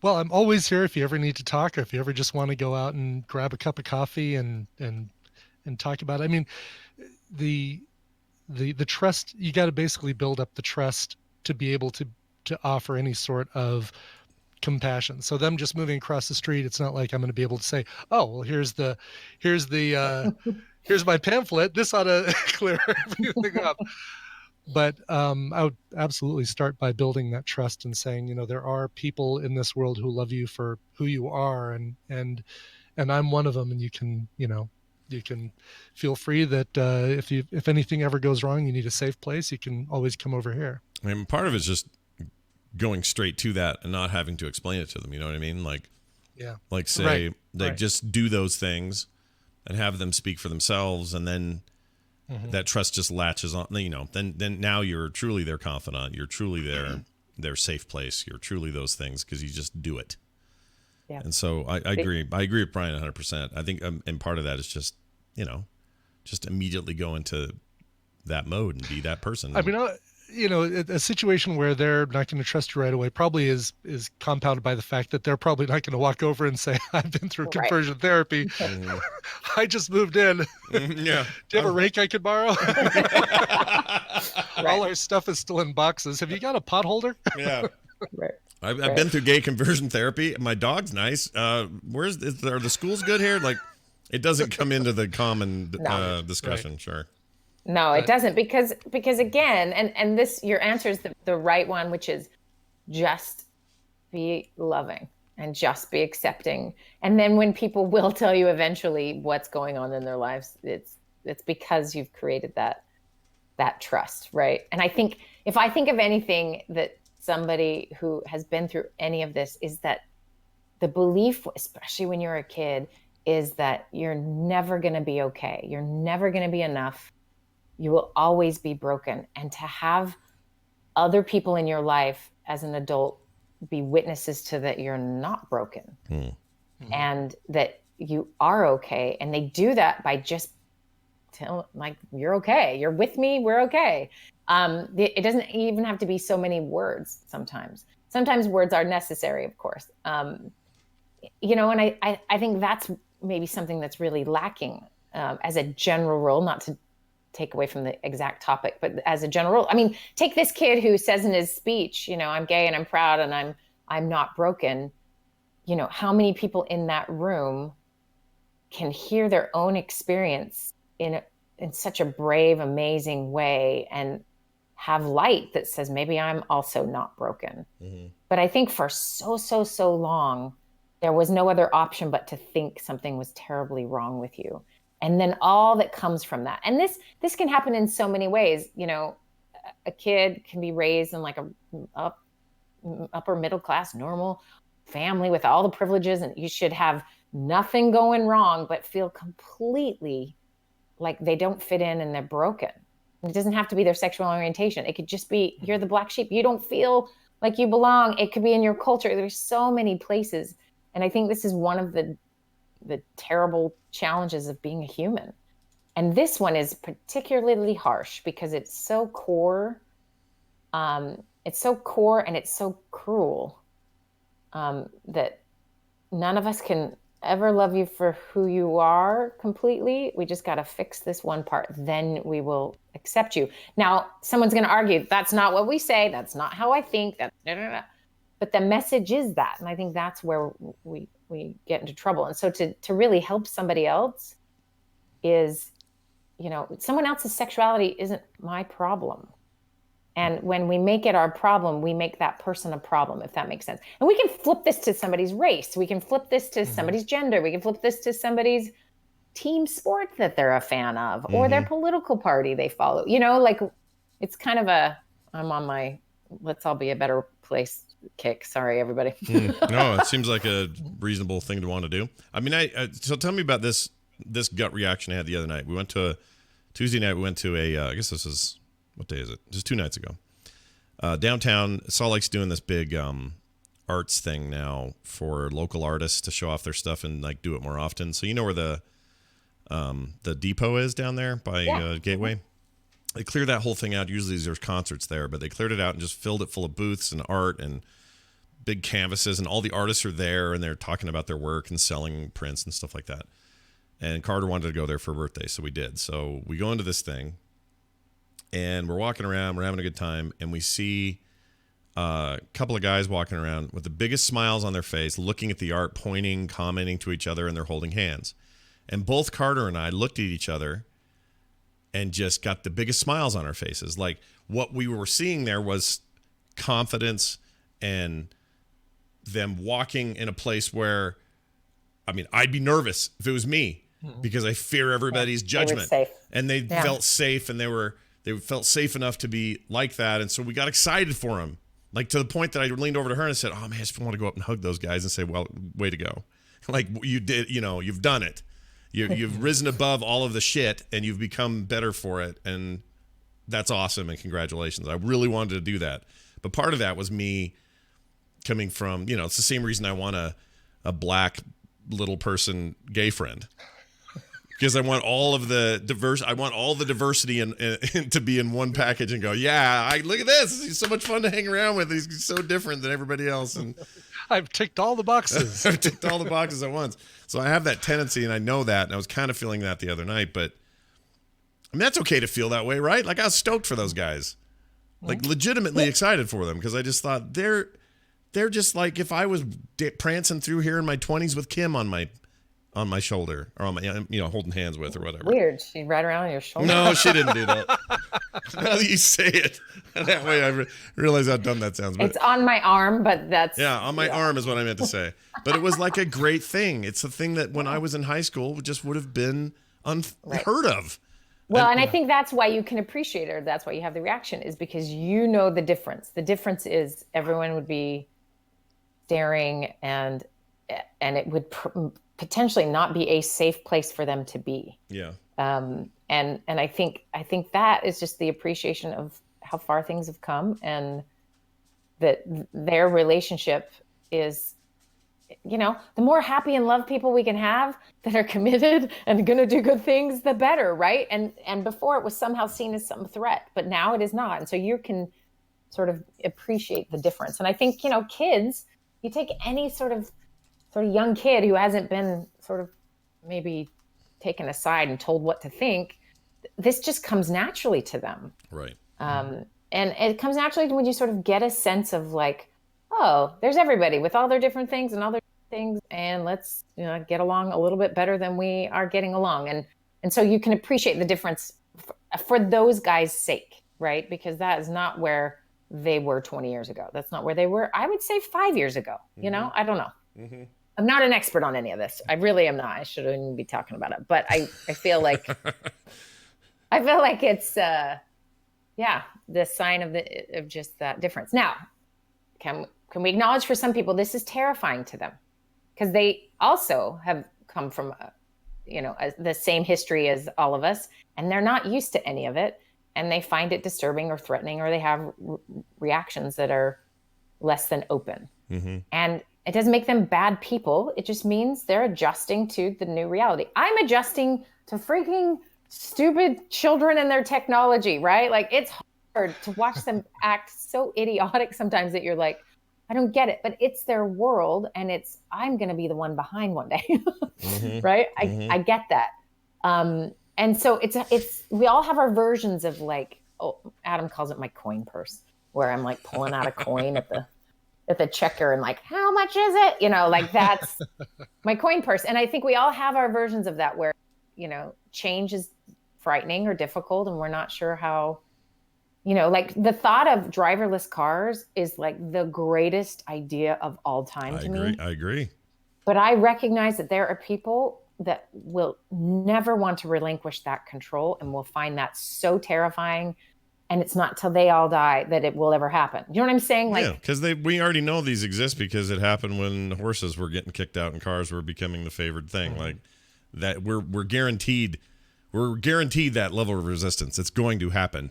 I'm always here if you ever need to talk, or if you ever just want to go out and grab a cup of coffee and talk about it. I mean, the trust, you got to basically build up the trust to be able to offer any sort of compassion. So them just moving across the street, it's not like I'm going to be able to say, oh, well, here's my pamphlet. This ought to clear everything up. But I would absolutely start by building that trust and saying, there are people in this world who love you for who you are, and I'm one of them. And you can feel free that if anything ever goes wrong, you need a safe place, you can always come over here. I mean, part of it's just going straight to that and not having to explain it to them. You know what I mean? Like, say, just do those things and have them speak for themselves, and then that trust just latches on. Then now you're truly their confidant. You're truly their safe place. You're truly those things because you just do it. Yeah. And so I agree. I agree with Brian 100%. I think, and part of that is just, just immediately go into that mode and be that person. I mean, a situation where they're not going to trust you right away probably is compounded by the fact that they're probably not going to walk over and say, I've been through conversion therapy. I just moved in. Yeah. Do you have a rake I could borrow? All our stuff is still in boxes. Have you got a pot holder? Yeah. Right. I've been through gay conversion therapy. My dog's nice. Are the schools good here? Like, it doesn't come into the common discussion. Right. Sure. No, it doesn't, because again, and this, your answer is the right one, which is just be loving and just be accepting. And then when people will tell you eventually what's going on in their lives, it's because you've created that trust, right? And I think if I think of anything that somebody who has been through any of this is that the belief, especially when you're a kid, is that you're never going to be okay. You're never going to be enough. You will always be broken. And to have other people in your life as an adult be witnesses to that you're not broken and that you are okay. And they do that by just telling, like, you're okay. You're with me. We're okay. It doesn't even have to be so many words sometimes. Sometimes words are necessary, of course. and I think that's maybe something that's really lacking as a general rule, not to take away from the exact topic, but as a general rule. I mean, take this kid who says in his speech, I'm gay and I'm proud and I'm not broken. How many people in that room can hear their own experience in such a brave, amazing way and have light that says, maybe I'm also not broken. Mm-hmm. But I think for so long, there was no other option but to think something was terribly wrong with you. And then all that comes from that. And this can happen in so many ways. A kid can be raised in like a upper middle class, normal family with all the privileges, and you should have nothing going wrong, but feel completely like they don't fit in and they're broken. And it doesn't have to be their sexual orientation. It could just be, you're the black sheep. You don't feel like you belong. It could be in your culture. There's so many places. And I think this is one of the terrible challenges of being a human. And this one is particularly harsh because it's so core. It's so core and it's so cruel that none of us can ever love you for who you are completely. We just got to fix this one part. Then we will accept you. Now, someone's going to argue, that's not what we say. That's not how I think. But the message is that. And I think that's where we get into trouble. And so to really help somebody else is, someone else's sexuality isn't my problem. And when we make it our problem, we make that person a problem, if that makes sense. And we can flip this to somebody's race. We can flip this to somebody's gender. We can flip this to somebody's team sport that they're a fan of or their political party they follow. It's kind of I'm on my let's all be a better place kick. Sorry, everybody. No, it seems like a reasonable thing to want to do. I mean, so tell me about this gut reaction I had the other night. We went to Tuesday night. We went to I guess this is, what day is it? Just 2 nights ago. Downtown, Salt Lake's doing this big arts thing now for local artists to show off their stuff and like do it more often. So where the depot is down there by Gateway? They cleared that whole thing out. Usually there's concerts there, but they cleared it out and just filled it full of booths and art and big canvases, and all the artists are there and they're talking about their work and selling prints and stuff like that. And Carter wanted to go there for her birthday, so we did. So we go into this thing and we're walking around, we're having a good time, and we see a couple of guys walking around with the biggest smiles on their face, looking at the art, pointing, commenting to each other, and they're holding hands. And both Carter and I looked at each other and just got the biggest smiles on our faces. Like, what we were seeing there was confidence and them walking in a place where, I mean, I'd be nervous if it was me because I fear everybody's judgment. And they felt safe, and they felt safe enough to be like that. And so we got excited for them, like to the point that I leaned over to her and I said, oh man, I just want to go up and hug those guys and say, well, way to go. Like, you did, you've done it. You've risen above all of the shit and you've become better for it. And that's awesome. And congratulations. I really wanted to do that. But part of that was me coming from, it's the same reason I want a black little person gay friend. Because I want all of the diversity and to be in one package and go, look at this. He's so much fun to hang around with. He's so different than everybody else. And I've ticked all the boxes. I've ticked all the boxes at once. So I have that tendency, and I know that. And I was kind of feeling that the other night. But I mean, that's okay to feel that way, right? Like, I was stoked for those guys, like legitimately excited for them, because I just thought they're just like if I was prancing through here in my 20s with Kim on my shoulder, or on my, holding hands with, or whatever. Weird. She'd ride around on your shoulder. No, she didn't do that. Now that you say it, that way I realize how dumb that sounds. But it's on my arm, but that's... Yeah, on my arm is what I meant to say. But it was like a great thing. It's a thing that when I was in high school just would have been unheard of. Well, and I think that's why you can appreciate it, or that's why you have the reaction, is because you know the difference. The difference is everyone would be staring, and it would potentially not be a safe place for them to be. Yeah. And I think that is just the appreciation of how far things have come, and that their relationship is, the more happy and love people we can have that are committed and going to do good things, the better, right? And before it was somehow seen as some threat, but now it is not. And so you can sort of appreciate the difference. And I think, kids, you take any sort of sort of young kid who hasn't been sort of maybe taken aside and told what to think, this just comes naturally to them. Right. And it comes naturally when you sort of get a sense of like, oh, there's everybody with all their different things and all their things, and let's get along a little bit better than we are getting along. And so you can appreciate the difference for those guys' sake, right? Because that is not where they were 20 years ago. That's not where they were, I would say, 5 years ago. I don't know. Mm-hmm. I'm not an expert on any of this. I really am not. I shouldn't even be talking about it. But I feel like it's the sign of just that difference. Now, can we acknowledge for some people this is terrifying to them because they also have come from the same history as all of us, and they're not used to any of it, and they find it disturbing or threatening, or they have reactions that are less than open. Mm-hmm. And it doesn't make them bad people. It just means they're adjusting to the new reality. I'm adjusting to freaking stupid children and their technology, right? Like, it's hard to watch them act so idiotic sometimes that you're like, I don't get it, but it's their world, and I'm going to be the one behind one day, Mm-hmm. right? Mm-hmm. I get that. And so we all have our versions of like, Adam calls it my coin purse, where I'm like pulling out a coin at the checker and like, how much is it? Like that's my coin purse. And I think we all have our versions of that where, change is frightening or difficult, and we're not sure how. Like the thought of driverless cars is like the greatest idea of all time to me. I agree. But I recognize that there are people that will never want to relinquish that control and will find that so terrifying. And it's not till they all die that it will ever happen. You know what I'm saying? Like, yeah, because we already know these exist because it happened when horses were getting kicked out and cars were becoming the favored thing. Mm-hmm. Like that, we're guaranteed that level of resistance. It's going to happen.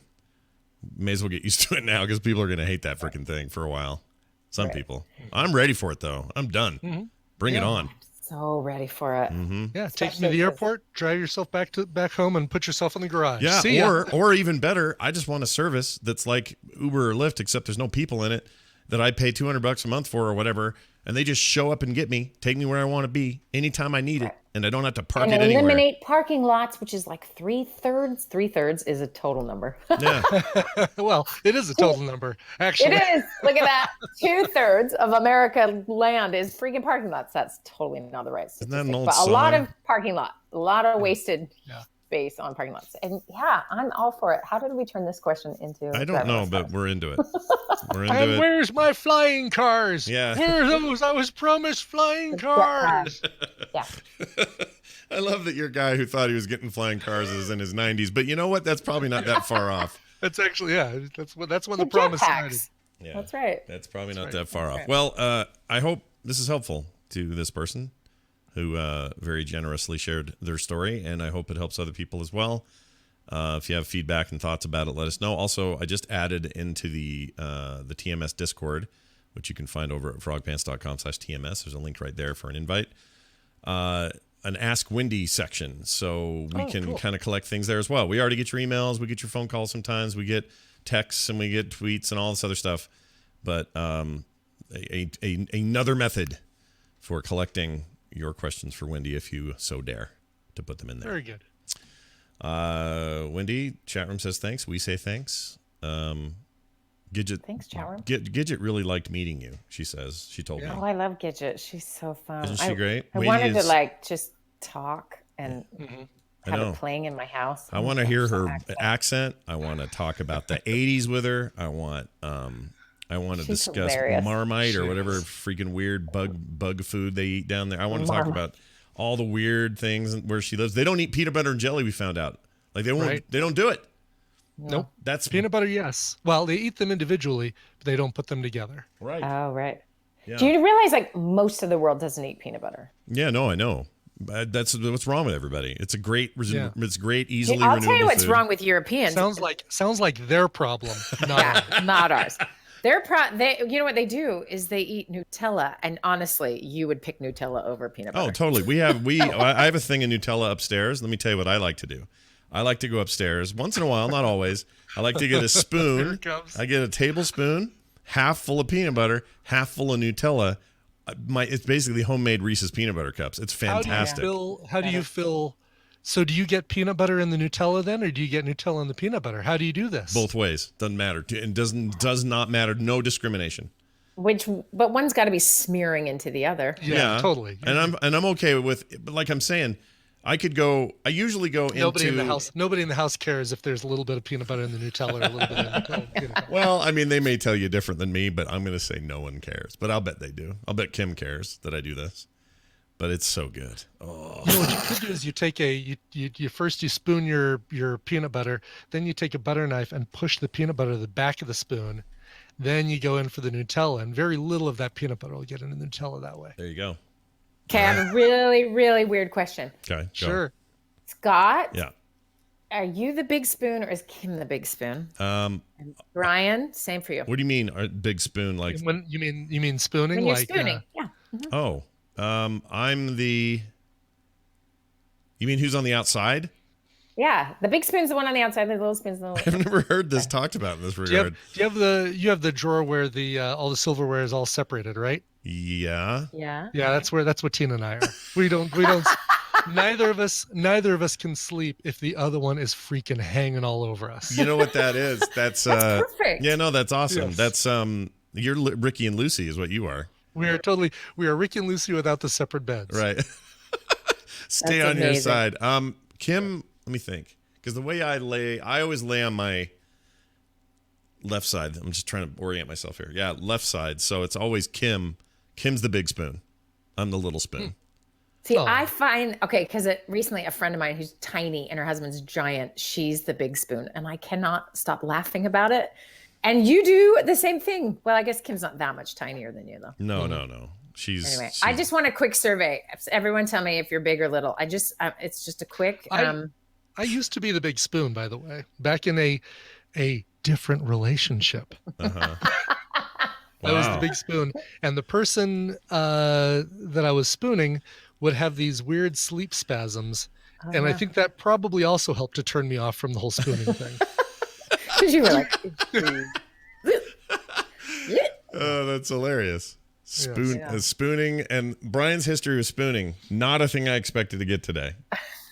May as well get used to it now because people are going to hate that freaking thing for a while. Some people. I'm ready for it though. I'm done. Mm-hmm. Bring it on. So ready for it. Mm-hmm. Yeah, take you to the airport, drive yourself back home, and put yourself in the garage. Yeah, or even better, I just want a service that's like Uber or Lyft, except there's no people in it, that I pay $200 a month for or whatever, and they just show up and get me, take me where I want to be, anytime I need it, and I don't have to park it anywhere. Eliminate parking lots, which is like 3/3. 3/3 is a total number. Yeah. Well, it is a total number, actually. It is. Look at that. 2/3 of America land is freaking parking lots. That's totally not the right statistic. Isn't that an old but song? A lot of parking lot, a lot of wasted space on parking lots. And yeah, I'm all for it. How did we turn this question into? I don't know, but we're into it. We're into and it. where's my flying cars? Yeah. Where are those? I was promised flying cars. Yeah. I love that your guy who thought he was getting flying cars is in his 90s, but you know what? That's probably not that far off. That's actually, that's when the promise started. Yeah, that's right. That's probably not that far off. Well, I hope this is helpful to this person who very generously shared their story, and I hope it helps other people as well. If you have feedback and thoughts about it, let us know. Also, I just added into the TMS Discord, which you can find over at frogpants.com/TMS. There's a link right there for an invite. An Ask Wendy section, so we can kind of collect things there as well. We already get your emails, we get your phone calls sometimes, we get texts, and we get tweets and all this other stuff. But another method for collecting your questions for Wendy, if you so dare to put them in there. Very good. Wendy, chat room says thanks. We say thanks. Gidget, thanks, chat room. Gidget really liked meeting you. She says she told me. Oh, I love Gidget. She's so fun. Isn't she great? I wanted to just talk and have it playing in my house. I want to hear her accent. I want to talk about the 80s with her. I want to discuss hilarious. Marmite or whatever freaking weird bug food they eat down there. I want to talk about all the weird things where she lives. They don't eat peanut butter and jelly, we found out. Like they don't do it. Nope. That's peanut butter, yes. Well, they eat them individually, but they don't put them together. Right. Oh, right. Yeah. Do you realize like most of the world doesn't eat peanut butter? Yeah, no, I know. That's what's wrong with everybody. It's a great, it's great, easily I'll renewable tell you what's food. wrong with Europeans. Sounds like their problem, not ours. Not ours. You know what they do is they eat Nutella, and honestly, you would pick Nutella over peanut butter. Oh, totally. I have a thing in Nutella upstairs. Let me tell you what I like to do. I like to go upstairs once in a while, not always. I like to get a spoon. I get a tablespoon, half full of peanut butter, half full of Nutella, it's basically homemade Reese's peanut butter cups. It's fantastic. How do you fill? So do you get peanut butter in the Nutella then, or do you get Nutella in the peanut butter? How do you do this? Both ways. Doesn't matter. And does not matter. No discrimination. But one's got to be smearing into the other. Yeah, totally. And I'm okay with, but like I'm saying, I usually go Nobody into in the house. Nobody in the house cares if there's a little bit of peanut butter in the Nutella or a little bit of peanut butter. Well, I mean, they may tell you different than me, but I'm going to say no one cares. But I'll bet they do. I'll bet Kim cares that I do this. But it's so good. Oh. You know what you could do is you take you first spoon your peanut butter, then you take a butter knife and push the peanut butter to the back of the spoon. Then you go in for the Nutella, and very little of that peanut butter will get into the Nutella that way. There you go. Okay, I have a really, really weird question. Okay, go. Sure. Scott? Yeah. Are you the big spoon or is Kim the big spoon? And Brian, same for you. What do you mean, big spoon? Like when you mean spooning? When you're like spooning, yeah. Mm-hmm. Oh, I'm the. You mean who's on the outside? Yeah, the big spoon's the one on the outside. The little spoon's the little. I've never heard this talked about in this regard. Do you have the drawer where the all the silverware is all separated, right? Yeah. Yeah. Yeah, that's what Tina and I are. We don't neither of us can sleep if the other one is freaking hanging all over us. You know what that is? That's perfect. Yeah, no, that's awesome. Yes. That's you're Ricky and Lucy is what you are. We are Ricky and Lucy without the separate beds. Right. Stay That's on your amazing. side. Kim, let me think. Because the way I always lay on my left side. I'm just trying to orient myself here. Yeah, left side. So it's always Kim. Kim's the big spoon. I'm the little spoon. See, I find, because recently a friend of mine who's tiny and her husband's giant, she's the big spoon. And I cannot stop laughing about it. And you do the same thing. Well, I guess Kim's not that much tinier than you, though. No. Anyway, I just want a quick survey. Everyone tell me if you're big or little. It's just a quick. I used to be the big spoon, by the way, back in a different relationship. Uh-huh. I was the big spoon, and the person that I was spooning would have these weird sleep spasms, and I think that probably also helped to turn me off from the whole spooning thing. Because you were like, Oh, that's hilarious. Spooning, and Brian's history with spooning, not a thing I expected to get today.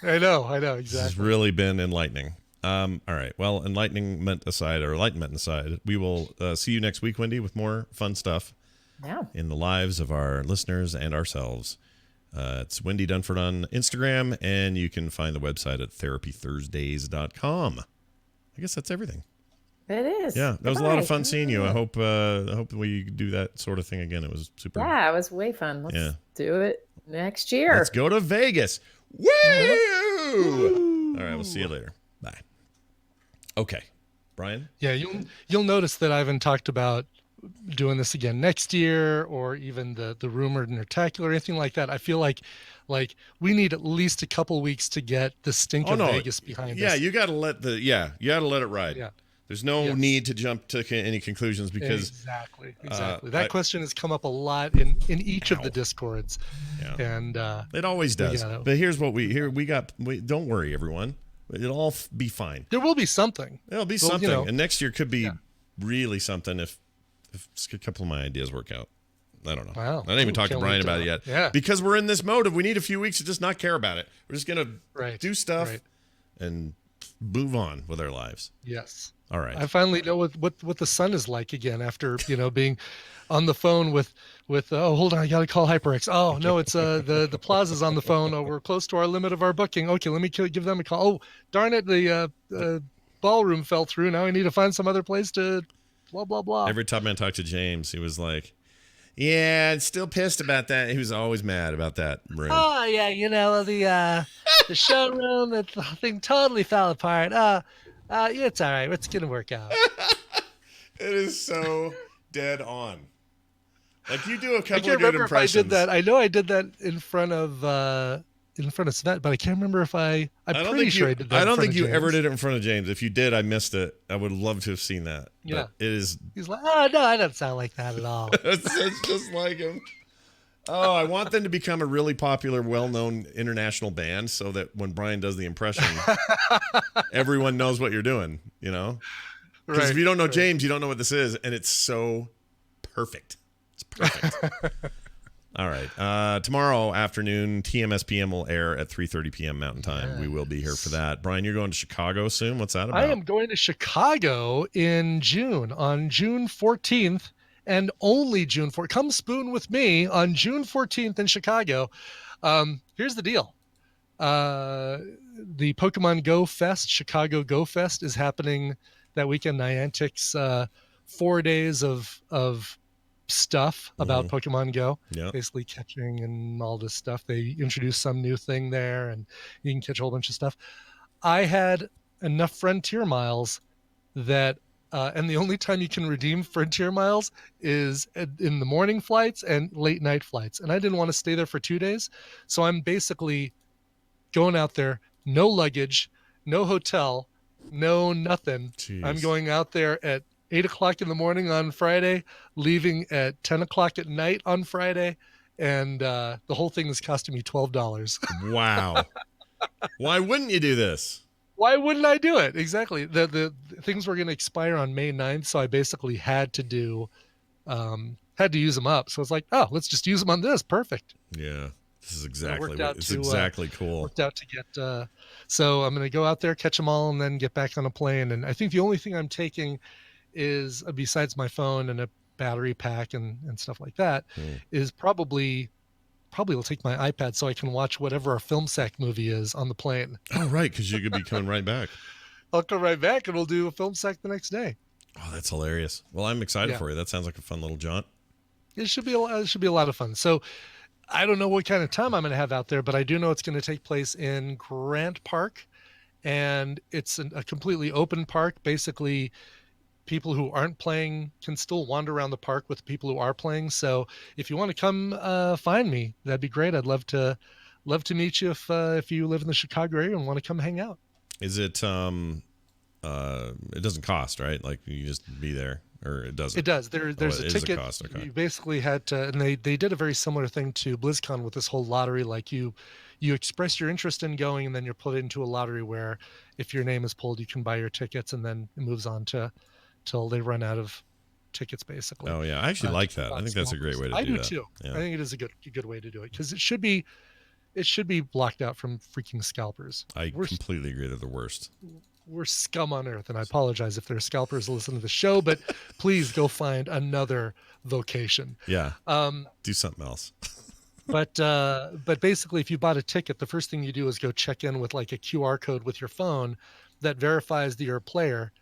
I know, exactly. This has really been enlightening. All right. Well, enlightenment aside, we will see you next week, Wendy, with more fun stuff in the lives of our listeners and ourselves. It's Wendy Dunford on Instagram, and you can find the website at therapythursdays.com. I guess that's everything. it is. Yeah, that was a lot of fun seeing you. I hope we do that sort of thing again. It was super. Yeah, it was way fun. Let's do it next year. Let's go to Vegas. Woo! All right, we'll see you later. Bye. Okay, Brian? Yeah, you'll notice that I haven't talked about doing this again next year or even the rumored Nertacular or anything like that. I feel like we need at least a couple weeks to get the stink of Vegas behind us. Yeah, you got to let it ride. Yeah. There's no need to jump to any conclusions because exactly. That question has come up a lot in each of the discords. Yeah. And it always does. But here's what we got. Don't worry, everyone. It'll all be fine. There will be something. There'll be something, and next year could be really something if a couple of my ideas work out. I don't know. Wow. I didn't even talk to Brian about it yet. Yeah. Because we're in this mode of we need a few weeks to just not care about it. We're just gonna do stuff and move on with our lives. Yes. All right. I finally know what the sun is like again after being on the phone with hold on, I gotta call HyperX. Oh no, it's the Plaza's on the phone. Oh, we're close to our limit of our booking. Okay, let me give them a call. Oh darn it, the ballroom fell through. Now I need to find some other place to blah blah blah. Every time I talked to James, he was like, "Yeah, still pissed about that." He was always mad about that room. Oh yeah, the showroom, the thing totally fell apart. It's all right. It's gonna work out. It is so dead on. Like you do a couple I can't of good remember impressions. if I did that. I know I did that in front of Svet, but I can't remember if I'm pretty sure I did that. I don't think you James. ever did it in front of James. If you did, I missed it. I would love to have seen that. Yeah. But it is. He's like, oh no, I don't sound like that at all. It's just like him. Oh, I want them to become a really popular, well-known international band so that when Brian does the impression, everyone knows what you're doing, Because if you don't know James, you don't know what this is, and it's so perfect. It's perfect. All right. Tomorrow afternoon, TMS PM will air at 3:30 p.m. Mountain Time. We will be here for that. Brian, you're going to Chicago soon. What's that about? I am going to Chicago in June, on June 14th, and only June 4th. Come spoon with me on June 14th in Chicago. Here's the deal. The Pokemon Go Fest, Chicago Go Fest, is happening that weekend. Niantic's 4 days of stuff about Pokemon Go, basically catching and all this stuff. They introduced some new thing there, and you can catch a whole bunch of stuff. I had enough Frontier miles that, and the only time you can redeem Frontier miles is in the morning flights and late night flights. And I didn't want to stay there for 2 days. So I'm basically going out there, no luggage, no hotel, no nothing. Jeez. I'm going out there at 8 o'clock in the morning on Friday, leaving at 10 o'clock at night on Friday. And the whole thing is costing me $12. Wow. Why wouldn't you do this? Why wouldn't I do it? Exactly. The things were going to expire on May 9th. So I basically had to use them up. So it's like, oh, let's just use them on this. Perfect. Yeah. This is exactly cool. Worked out to get, so I'm going to go out there, catch them all, and then get back on a plane. And I think the only thing I'm taking is, besides my phone and a battery pack and stuff like that, is probably will take my iPad so I can watch whatever our Film Sack movie is on the plane. Oh, right, because you could be coming right back. I'll come right back and we'll do a Film Sack the next day. Oh, that's hilarious. Well, I'm excited for you. That sounds like a fun little jaunt. It should be a lot of fun. So I don't know what kind of time I'm going to have out there, but I do know it's going to take place in Grant Park, and it's a completely open park. Basically, people who aren't playing can still wander around the park with people who are playing. So if you want to come find me, that'd be great. I'd love to meet you if you live in the Chicago area and want to come hang out. Is it it doesn't cost, right? Like you just be there, or it doesn't? It does. There's a ticket. Cost. Okay. You basically had to, and they did a very similar thing to BlizzCon with this whole lottery. Like you express your interest in going, and then you're put into a lottery where if your name is pulled, you can buy your tickets, and then it moves on till they run out of tickets, basically. Oh yeah, I actually like that. I think that's a great way to do that. I do too. Yeah. I think it is a good way to do it, because it should be blocked out from freaking scalpers. I completely agree. They're the worst. We're scum on earth, and I apologize if there are scalpers listening to the show, but please go find another vocation. Yeah. Do something else. But basically, if you bought a ticket, the first thing you do is go check in with like a QR code with your phone that verifies that you're a player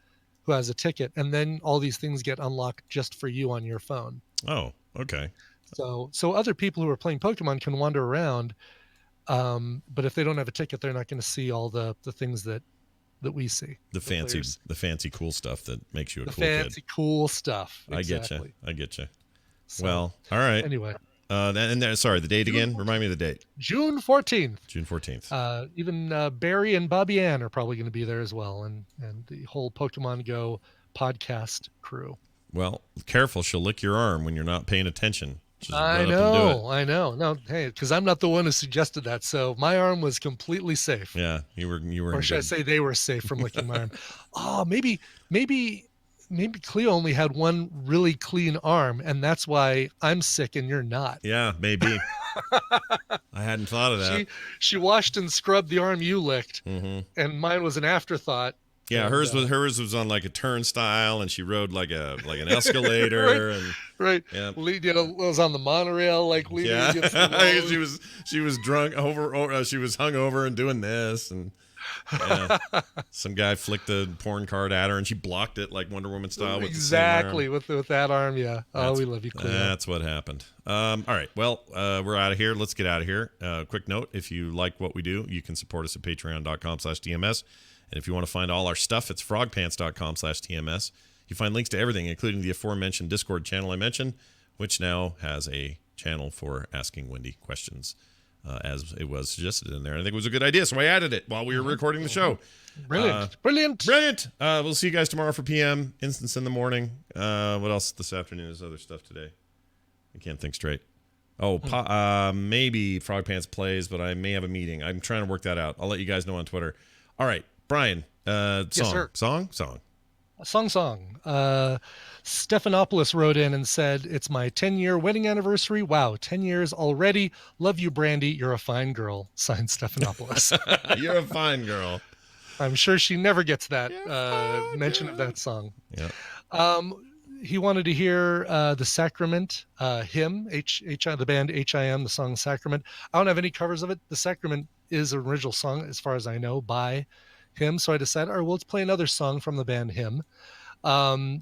who has a ticket, and then all these things get unlocked just for you on your phone. Oh, okay. So other people who are playing Pokemon can wander around, but if they don't have a ticket, they're not going to see all the things that we see. The fancy cool stuff that makes you a cool kid. The fancy cool stuff. Exactly. I get you. So, well, all right. Anyway. Sorry, the date again? Remind me of the date. June 14th. June 14th. Even Barry and Bobby Ann are probably going to be there as well, and the whole Pokemon Go podcast crew. Well, careful. She'll lick your arm when you're not paying attention. I know. No, hey, because I'm not the one who suggested that, so my arm was completely safe. Yeah, you were. Or should I say they were safe from licking my arm? Oh, maybe Cleo only had one really clean arm, and that's why I'm sick and you're not. Yeah, maybe. I hadn't thought of that. She washed and scrubbed the arm you licked, and mine was an afterthought. Yeah, hers was on like a turnstile, and she rode like an escalator, right. Yeah, was on the monorail, like leaning against the wall. she was drunk she was hungover and doing this, and some guy flicked a porn card at her, and she blocked it like Wonder Woman style. Exactly, with that arm. Yeah. We love you, Cleo. That's what happened. All right. Well, we're out of here. Let's get out of here. Quick note: if you like what we do, you can support us at patreon.com/TMS. And if you want to find all our stuff, it's frogpants.com/TMS. You find links to everything, including the aforementioned Discord channel I mentioned, which now has a channel for asking Wendy questions, as it was suggested in there. And I think it was a good idea, so I added it while we were recording the show. Brilliant. We'll see you guys tomorrow for PM, Instance in the morning. What else this afternoon? There's other stuff today. I can't think straight. Maybe Frog Pants plays, but I may have a meeting. I'm trying to work that out. I'll let you guys know on Twitter. All right. Brian, Yes, sir. Song. Song. Stephanopoulos wrote in and said, "It's my 10-year wedding anniversary. Wow, 10 years already. Love you, Brandy. You're a fine girl." Signed, Stephanopoulos. You're a fine girl. I'm sure she never gets that mention of that song. Yeah. He wanted to hear the Sacrament hymn, the band HIM, the song Sacrament. I don't have any covers of it. The Sacrament is an original song, as far as I know, by him. So I decided, all right, well, let's play another song from the band Him.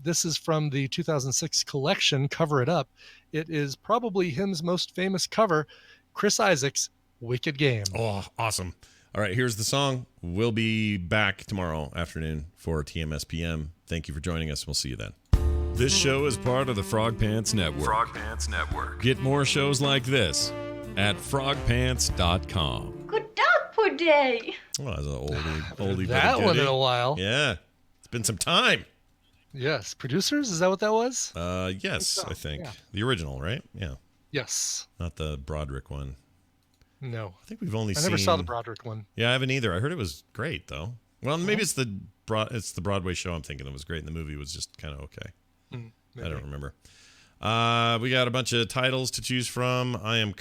This is from the 2006 collection, Cover It Up. It is probably Him's most famous cover, Chris Isaak's Wicked Game. Oh, awesome. All right, here's the song. We'll be back tomorrow afternoon for TMSPM. Thank you for joining us. We'll see you then. This show is part of the Frog Pants Network. Frog Pants Network. Get more shows like this at frogpants.com. Good dog per day. Well, that's an oldie That but a one goodie. in a while. Yeah. It's been some time. Yes. Producers, is that what that was? Yes, I think. Yeah. The original, right? Yeah. Yes. Not the Broderick one. No. I think we've only I seen... never saw the Broderick one. Yeah, I haven't either. I heard it was great, though. Well, maybe it's the Broadway show I'm thinking it was great, and the movie was just kind of okay. I don't remember. We got a bunch of titles to choose from. I am